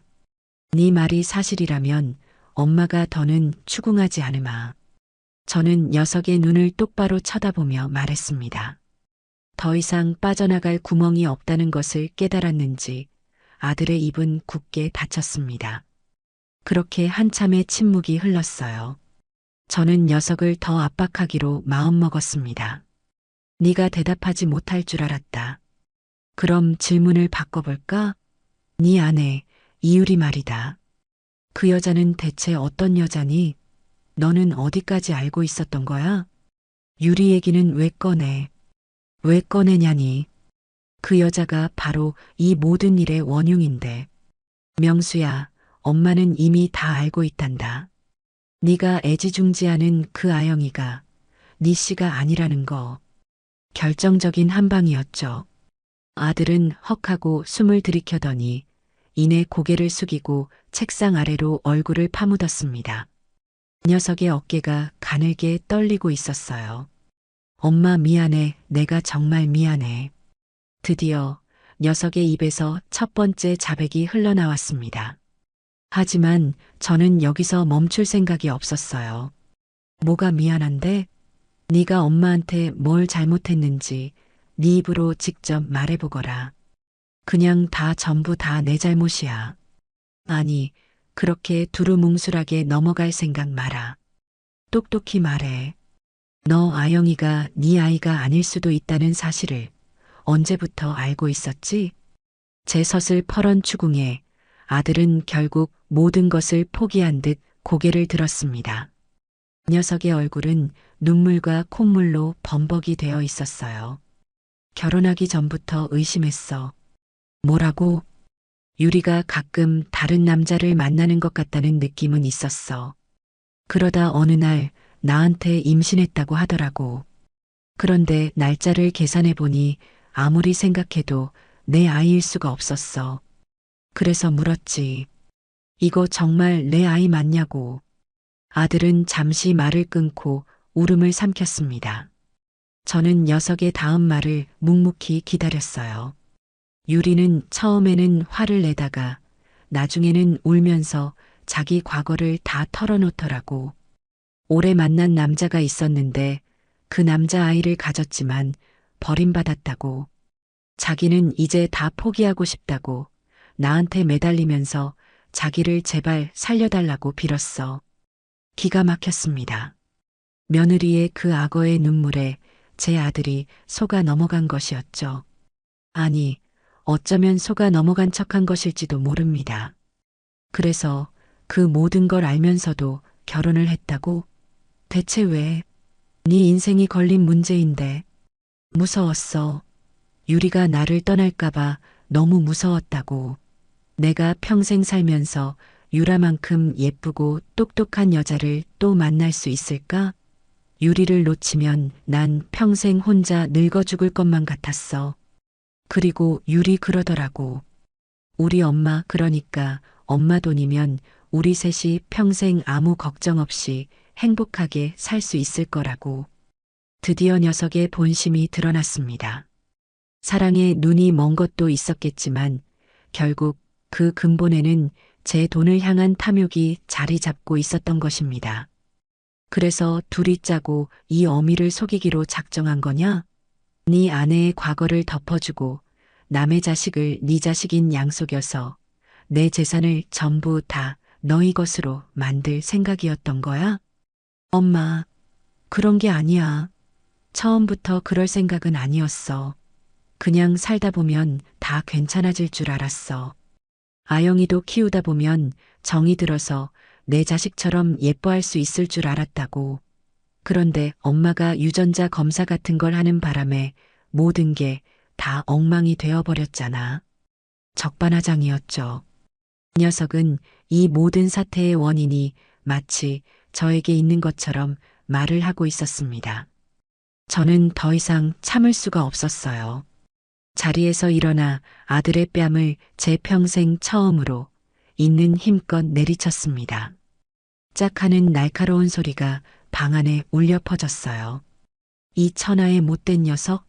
네 말이 사실이라면 엄마가 더는 추궁하지 않으마. 저는 녀석의 눈을 똑바로 쳐다보며 말했습니다. 더 이상 빠져나갈 구멍이 없다는 것을 깨달았는지 아들의 입은 굳게 닫혔습니다. 그렇게 한참의 침묵이 흘렀어요. 저는 녀석을 더 압박하기로 마음먹었습니다. 네가 대답하지 못할 줄 알았다. 그럼 질문을 바꿔볼까? 네 아내 이유리 말이다. 그 여자는 대체 어떤 여자니? 너는 어디까지 알고 있었던 거야? 유리 얘기는 왜 꺼내? 왜 꺼내냐니? 그 여자가 바로 이 모든 일의 원흉인데. 명수야, 엄마는 이미 다 알고 있단다. 네가 애지중지하는 그 아영이가 네 씨가 아니라는 거. 결정적인 한방이었죠. 아들은 헉하고 숨을 들이켜더니 이내 고개를 숙이고 책상 아래로 얼굴을 파묻었습니다. 녀석의 어깨가 가늘게 떨리고 있었어요. 엄마 미안해, 내가 정말 미안해. 드디어 녀석의 입에서 첫 번째 자백이 흘러나왔습니다. 하지만 저는 여기서 멈출 생각이 없었어요. 뭐가 미안한데? 네가 엄마한테 뭘 잘못했는지 네 입으로 직접 말해보거라. 그냥 다 전부 다 내 잘못이야. 아니, 그렇게 두루뭉술하게 넘어갈 생각 마라. 똑똑히 말해. 너 아영이가 네 아이가 아닐 수도 있다는 사실을 언제부터 알고 있었지? 제 서슬퍼런 추궁에 아들은 결국 모든 것을 포기한 듯 고개를 들었습니다. 녀석의 얼굴은 눈물과 콧물로 범벅이 되어 있었어요. 결혼하기 전부터 의심했어. 뭐라고? 유리가 가끔 다른 남자를 만나는 것 같다는 느낌은 있었어. 그러다 어느 날 나한테 임신했다고 하더라고. 그런데 날짜를 계산해 보니 아무리 생각해도 내 아이일 수가 없었어. 그래서 물었지. 이거 정말 내 아이 맞냐고. 아들은 잠시 말을 끊고 울음을 삼켰습니다. 저는 녀석의 다음 말을 묵묵히 기다렸어요. 유리는 처음에는 화를 내다가 나중에는 울면서 자기 과거를 다 털어놓더라고. 오래 만난 남자가 있었는데 그 남자 아이를 가졌지만 버림받았다고. 자기는 이제 다 포기하고 싶다고 나한테 매달리면서 자기를 제발 살려달라고 빌었어. 기가 막혔습니다. 며느리의 그 악어의 눈물에 제 아들이 속아 넘어간 것이었죠. 아니, 어쩌면 속아 넘어간 척한 것일지도 모릅니다. 그래서 그 모든 걸 알면서도 결혼을 했다고? 대체 왜? 네 인생이 걸린 문제인데. 무서웠어. 유리가 나를 떠날까봐 너무 무서웠다고. 내가 평생 살면서 유라만큼 예쁘고 똑똑한 여자를 또 만날 수 있을까? 유리를 놓치면 난 평생 혼자 늙어 죽을 것만 같았어. 그리고 유리 그러더라고. 우리 엄마 그러니까 엄마 돈이면 우리 셋이 평생 아무 걱정 없이 행복하게 살 수 있을 거라고. 드디어 녀석의 본심이 드러났습니다. 사랑에 눈이 먼 것도 있었겠지만 결국 그 근본에는 제 돈을 향한 탐욕이 자리 잡고 있었던 것입니다. 그래서 둘이 짜고 이 어미를 속이기로 작정한 거냐? 네 아내의 과거를 덮어주고 남의 자식을 네 자식인 양속여서 내 재산을 전부 다 너희 것으로 만들 생각이었던 거야? 엄마, 그런 게 아니야. 처음부터 그럴 생각은 아니었어. 그냥 살다 보면 다 괜찮아질 줄 알았어. 아영이도 키우다 보면 정이 들어서 내 자식처럼 예뻐할 수 있을 줄 알았다고. 그런데 엄마가 유전자 검사 같은 걸 하는 바람에 모든 게 다 엉망이 되어버렸잖아. 적반하장이었죠. 이 녀석은 이 모든 사태의 원인이 마치 저에게 있는 것처럼 말을 하고 있었습니다. 저는 더 이상 참을 수가 없었어요. 자리에서 일어나 아들의 뺨을 제 평생 처음으로 있는 힘껏 내리쳤습니다. 짝 하는 날카로운 소리가 방 안에 울려 퍼졌어요. 이 천하의 못된 녀석,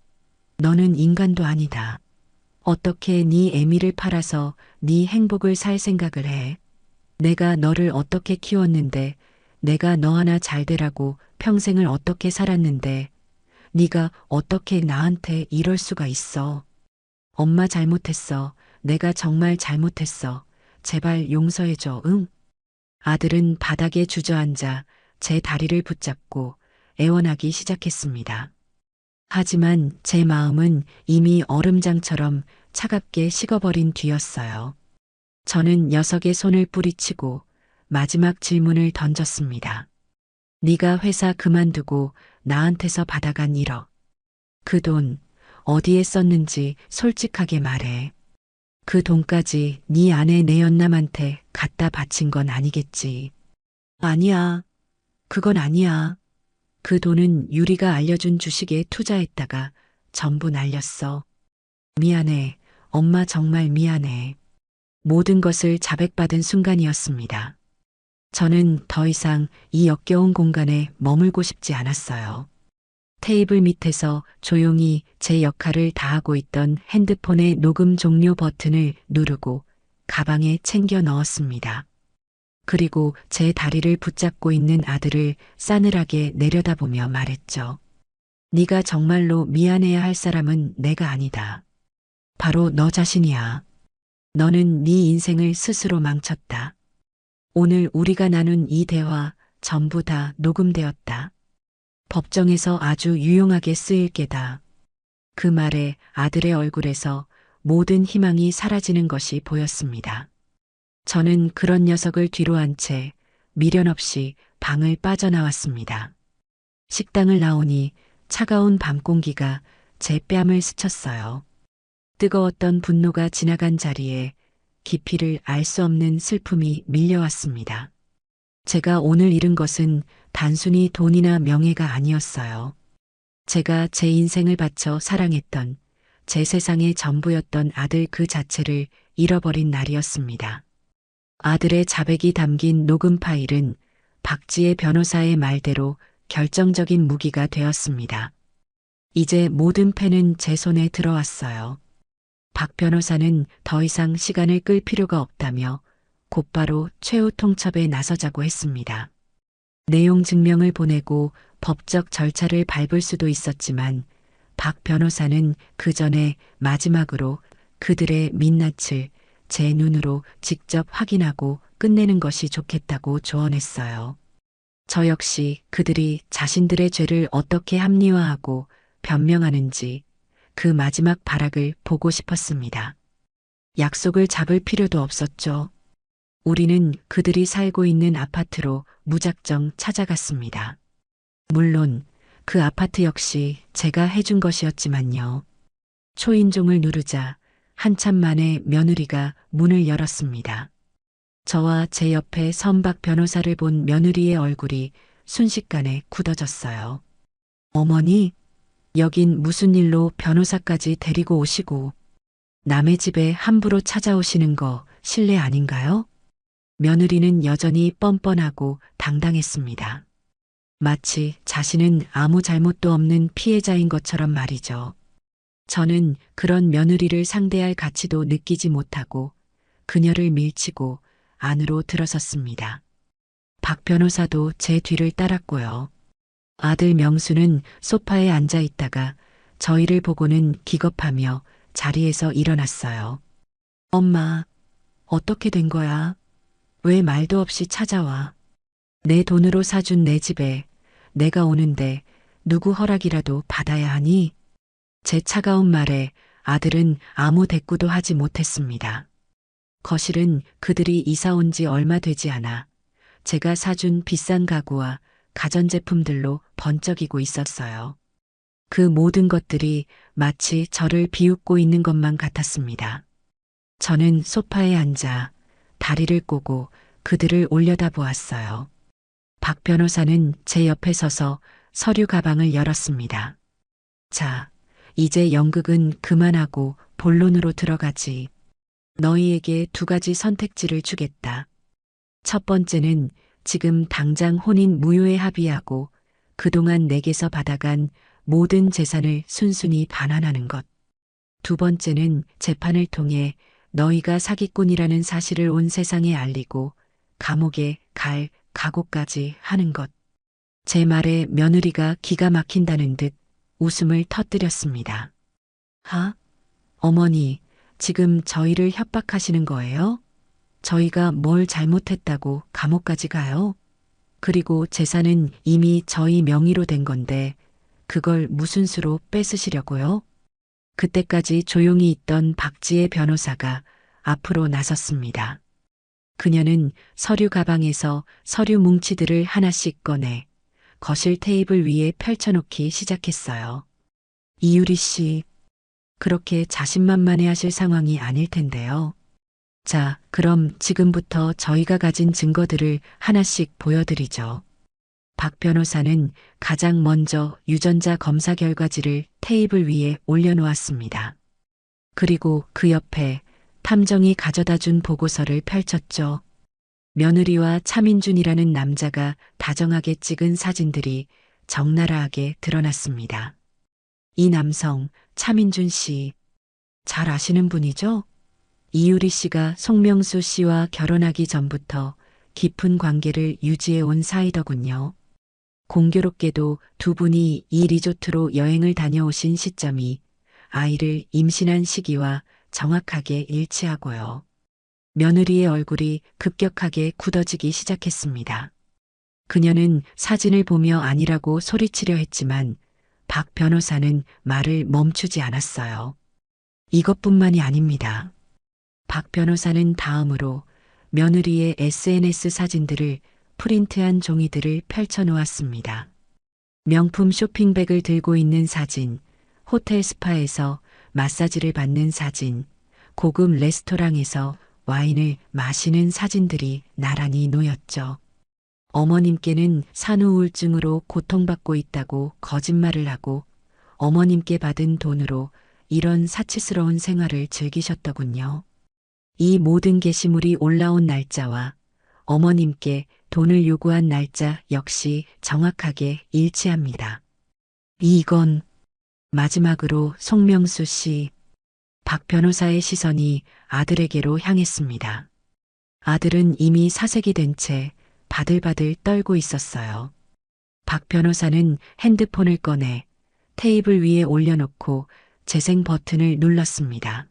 너는 인간도 아니다. 어떻게 네 애미를 팔아서 네 행복을 살 생각을 해? 내가 너를 어떻게 키웠는데, 내가 너 하나 잘 되라고 평생을 어떻게 살았는데, 네가 어떻게 나한테 이럴 수가 있어? 엄마 잘못했어. 내가 정말 잘못했어. 제발 용서해줘, 응? 아들은 바닥에 주저앉아 제 다리를 붙잡고 애원하기 시작했습니다. 하지만 제 마음은 이미 얼음장처럼 차갑게 식어버린 뒤였어요. 저는 녀석의 손을 뿌리치고 마지막 질문을 던졌습니다. 네가 회사 그만두고 나한테서 받아간 1억. 그 돈 어디에 썼는지 솔직하게 말해. 그 돈까지 네 아내 내 연남한테 갖다 바친 건 아니겠지. 아니야. 그건 아니야. 그 돈은 유리가 알려준 주식에 투자했다가 전부 날렸어. 미안해. 엄마 정말 미안해. 모든 것을 자백받은 순간이었습니다. 저는 더 이상 이 역겨운 공간에 머물고 싶지 않았어요. 테이블 밑에서 조용히 제 역할을 다하고 있던 핸드폰의 녹음 종료 버튼을 누르고 가방에 챙겨 넣었습니다. 그리고 제 다리를 붙잡고 있는 아들을 싸늘하게 내려다보며 말했죠. 네가 정말로 미안해야 할 사람은 내가 아니다. 바로 너 자신이야. 너는 네 인생을 스스로 망쳤다. 오늘 우리가 나눈 이 대화 전부 다 녹음되었다. 법정에서 아주 유용하게 쓰일 게다. 그 말에 아들의 얼굴에서 모든 희망이 사라지는 것이 보였습니다. 저는 그런 녀석을 뒤로 한 채 미련 없이 방을 빠져나왔습니다. 식당을 나오니 차가운 밤 공기가 제 뺨을 스쳤어요. 뜨거웠던 분노가 지나간 자리에 깊이를 알 수 없는 슬픔이 밀려왔습니다. 제가 오늘 잃은 것은 단순히 돈이나 명예가 아니었어요. 제가 제 인생을 바쳐 사랑했던, 제 세상의 전부였던 아들 그 자체를 잃어버린 날이었습니다. 아들의 자백이 담긴 녹음 파일은 박지혜 변호사의 말대로 결정적인 무기가 되었습니다. 이제 모든 패는 제 손에 들어왔어요. 박 변호사는 더 이상 시간을 끌 필요가 없다며 곧바로 최후 통첩에 나서자고 했습니다. 내용 증명을 보내고 법적 절차를 밟을 수도 있었지만 박 변호사는 그 전에 마지막으로 그들의 민낯을 제 눈으로 직접 확인하고 끝내는 것이 좋겠다고 조언했어요. 저 역시 그들이 자신들의 죄를 어떻게 합리화하고 변명하는지 그 마지막 발악을 보고 싶었습니다. 약속을 잡을 필요도 없었죠. 우리는 그들이 살고 있는 아파트로 무작정 찾아갔습니다. 물론 그 아파트 역시 제가 해준 것이었지만요. 초인종을 누르자 한참 만에 며느리가 문을 열었습니다. 저와 제 옆에 선 박 변호사를 본 며느리의 얼굴이 순식간에 굳어졌어요. 어머니, 여긴 무슨 일로 변호사까지 데리고 오시고 남의 집에 함부로 찾아오시는 거 실례 아닌가요? 며느리는 여전히 뻔뻔하고 당당했습니다. 마치 자신은 아무 잘못도 없는 피해자인 것처럼 말이죠. 저는 그런 며느리를 상대할 가치도 느끼지 못하고 그녀를 밀치고 안으로 들어섰습니다. 박 변호사도 제 뒤를 따랐고요. 아들 명수는 소파에 앉아 있다가 저희를 보고는 기겁하며 자리에서 일어났어요. 엄마, 어떻게 된 거야? 왜 말도 없이 찾아와? 내 돈으로 사준 내 집에 내가 오는데 누구 허락이라도 받아야 하니? 제 차가운 말에 아들은 아무 대꾸도 하지 못했습니다. 거실은 그들이 이사 온 지 얼마 되지 않아 제가 사준 비싼 가구와 가전제품들로 번쩍이고 있었어요. 그 모든 것들이 마치 저를 비웃고 있는 것만 같았습니다. 저는 소파에 앉아 다리를 꼬고 그들을 올려다보았어요. 박 변호사는 제 옆에 서서 서류 가방을 열었습니다. 자, 이제 연극은 그만하고 본론으로 들어가지. 너희에게 두 가지 선택지를 주겠다. 첫 번째는 지금 당장 혼인 무효에 합의하고 그동안 내게서 받아간 모든 재산을 순순히 반환하는 것. 두 번째는 재판을 통해 너희가 사기꾼이라는 사실을 온 세상에 알리고 감옥에 갈 각오까지 하는 것. 제 말에 며느리가 기가 막힌다는 듯 웃음을 터뜨렸습니다. 어머니, 지금 저희를 협박하시는 거예요? 저희가 뭘 잘못했다고 감옥까지 가요? 그리고 재산은 이미 저희 명의로 된 건데 그걸 무슨 수로 뺏으시려고요? 그때까지 조용히 있던 박지혜 변호사가 앞으로 나섰습니다. 그녀는 서류 가방에서 서류 뭉치들을 하나씩 꺼내 거실 테이블 위에 펼쳐놓기 시작했어요. 이유리 씨, 그렇게 자신만만해 하실 상황이 아닐 텐데요. 자, 그럼 지금부터 저희가 가진 증거들을 하나씩 보여드리죠. 박 변호사는 가장 먼저 유전자 검사 결과지를 테이블 위에 올려놓았습니다. 그리고 그 옆에 탐정이 가져다 준 보고서를 펼쳤죠. 며느리와 차민준이라는 남자가 다정하게 찍은 사진들이 적나라하게 드러났습니다. 이 남성, 차민준 씨, 잘 아시는 분이죠? 이유리 씨가 송명수 씨와 결혼하기 전부터 깊은 관계를 유지해 온 사이더군요. 공교롭게도 두 분이 이 리조트로 여행을 다녀오신 시점이 아이를 임신한 시기와 정확하게 일치하고요. 며느리의 얼굴이 급격하게 굳어지기 시작했습니다. 그녀는 사진을 보며 아니라고 소리치려 했지만 박 변호사는 말을 멈추지 않았어요. 이것뿐만이 아닙니다. 박 변호사는 다음으로 며느리의 SNS 사진들을 프린트한 종이들을 펼쳐놓았습니다. 명품 쇼핑백을 들고 있는 사진, 호텔 스파에서 마사지를 받는 사진, 고급 레스토랑에서 와인을 마시는 사진들이 나란히 놓였죠. 어머님께는 산후우울증으로 고통받고 있다고 거짓말을 하고 어머님께 받은 돈으로 이런 사치스러운 생활을 즐기셨더군요. 이 모든 게시물이 올라온 날짜와 어머님께 돈을 요구한 날짜 역시 정확하게 일치합니다. 이건 마지막으로 송명수 씨, 박 변호사의 시선이 아들에게로 향했습니다. 아들은 이미 사색이 된 채 바들바들 떨고 있었어요. 박 변호사는 핸드폰을 꺼내 테이블 위에 올려놓고 재생 버튼을 눌렀습니다.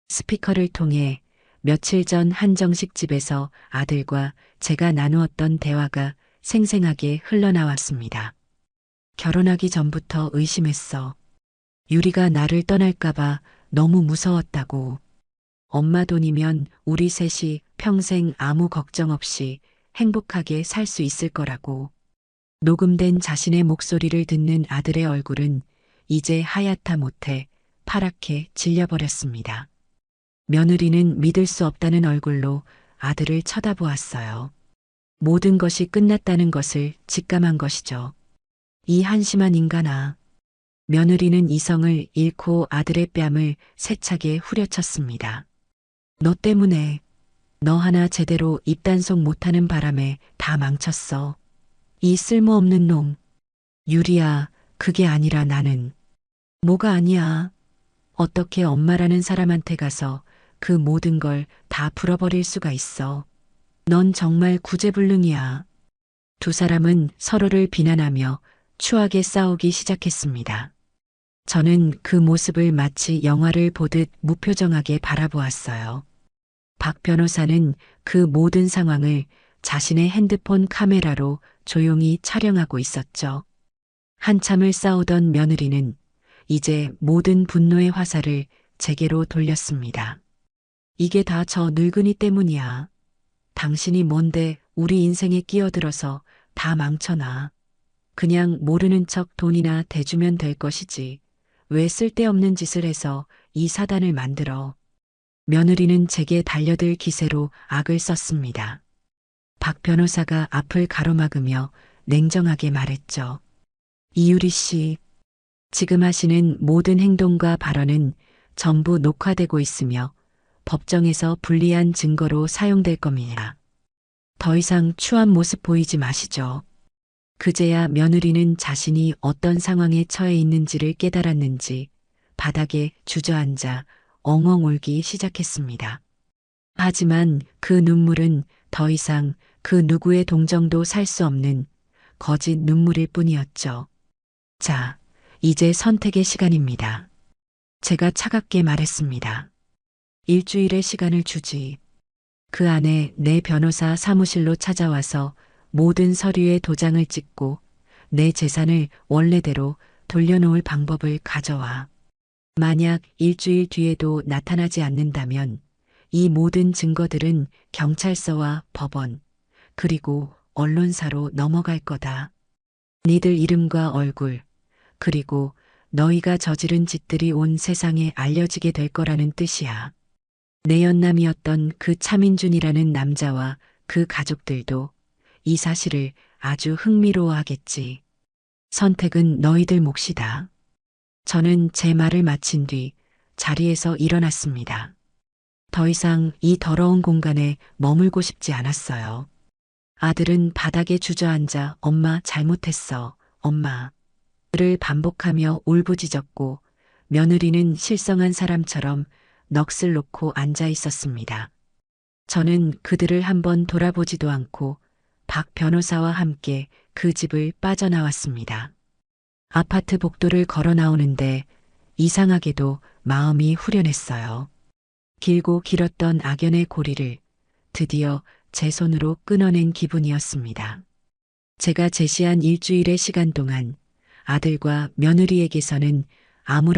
스피커를 통해 며칠 전 한정식 집에서 아들과 제가 나누었던 대화가 생생하게 흘러나왔습니다. 결혼하기 전부터 의심했어. 유리가 나를 떠날까봐 너무 무서웠다고. 엄마 돈이면 우리 셋이 평생 아무 걱정 없이 행복하게 살 수 있을 거라고. 녹음된 자신의 목소리를 듣는 아들의 얼굴은 이제 하얗다 못해 파랗게 질려버렸습니다. 며느리는 믿을 수 없다는 얼굴로 아들을 쳐다보았어요. 모든 것이 끝났다는 것을 직감한 것이죠. 이 한심한 인간아. 며느리는 이성을 잃고 아들의 뺨을 세차게 후려쳤습니다. 너 때문에 너 하나 제대로 입단속 못하는 바람에 다 망쳤어. 이 쓸모없는 놈. 유리야, 그게 아니라 나는. 뭐가 아니야. 어떻게 엄마라는 사람한테 가서 그 모든 걸 다 풀어버릴 수가 있어. 넌 정말 구제불능이야. 두 사람은 서로를 비난하며 추하게 싸우기 시작했습니다. 저는 그 모습을 마치 영화를 보듯 무표정하게 바라보았어요. 박 변호사는 그 모든 상황을 자신의 핸드폰 카메라로 조용히 촬영하고 있었죠. 한참을 싸우던 며느리는 이제 모든 분노의 화살을 제게로 돌렸습니다. 이게 다 저 늙은이 때문이야. 당신이 뭔데 우리 인생에 끼어들어서 다 망쳐놔. 그냥 모르는 척 돈이나 대주면 될 것이지. 왜 쓸데없는 짓을 해서 이 사단을 만들어. 며느리는 제게 달려들 기세로 악을 썼습니다. 박 변호사가 앞을 가로막으며 냉정하게 말했죠. 이유리 씨, 지금 하시는 모든 행동과 발언은 전부 녹화되고 있으며 법정에서 불리한 증거로 사용될 겁니다. 더 이상 추한 모습 보이지 마시죠. 그제야 며느리는 자신이 어떤 상황에 처해 있는지를 깨달았는지 바닥에 주저앉아 엉엉 울기 시작했습니다. 하지만 그 눈물은 더 이상 그 누구의 동정도 살 수 없는 거짓 눈물일 뿐이었죠. 자, 이제 선택의 시간입니다. 제가 차갑게 말했습니다. 일주일의 시간을 주지. 그 안에 내 변호사 사무실로 찾아와서 모든 서류에 도장을 찍고 내 재산을 원래대로 돌려놓을 방법을 가져와. 만약 일주일 뒤에도 나타나지 않는다면 이 모든 증거들은 경찰서와 법원, 그리고 언론사로 넘어갈 거다. 니들 이름과 얼굴, 그리고 너희가 저지른 짓들이 온 세상에 알려지게 될 거라는 뜻이야. 내 연남이었던 그 차민준이라는 남자와 그 가족들도 이 사실을 아주 흥미로워하겠지. 선택은 너희들 몫이다. 저는 제 말을 마친 뒤 자리에서 일어났습니다. 더 이상 이 더러운 공간에 머물고 싶지 않았어요. 아들은 바닥에 주저앉아 엄마 잘못했어, 엄마. 를 반복하며 울부짖었고 며느리는 실성한 사람처럼 넋을 놓고 앉아 있었습니다. 저는 그들을 한번 돌아보지도 않고 박 변호사와 함께 그 집을 빠져나왔습니다. 아파트 복도를 걸어 나오는데 이상하게도 마음이 후련했어요. 길고 길었던 악연의 고리를 드디어 제 손으로 끊어낸 기분이었습니다. 제가 제시한 일주일의 시간 동안 아들과 며느리에게서는 아무런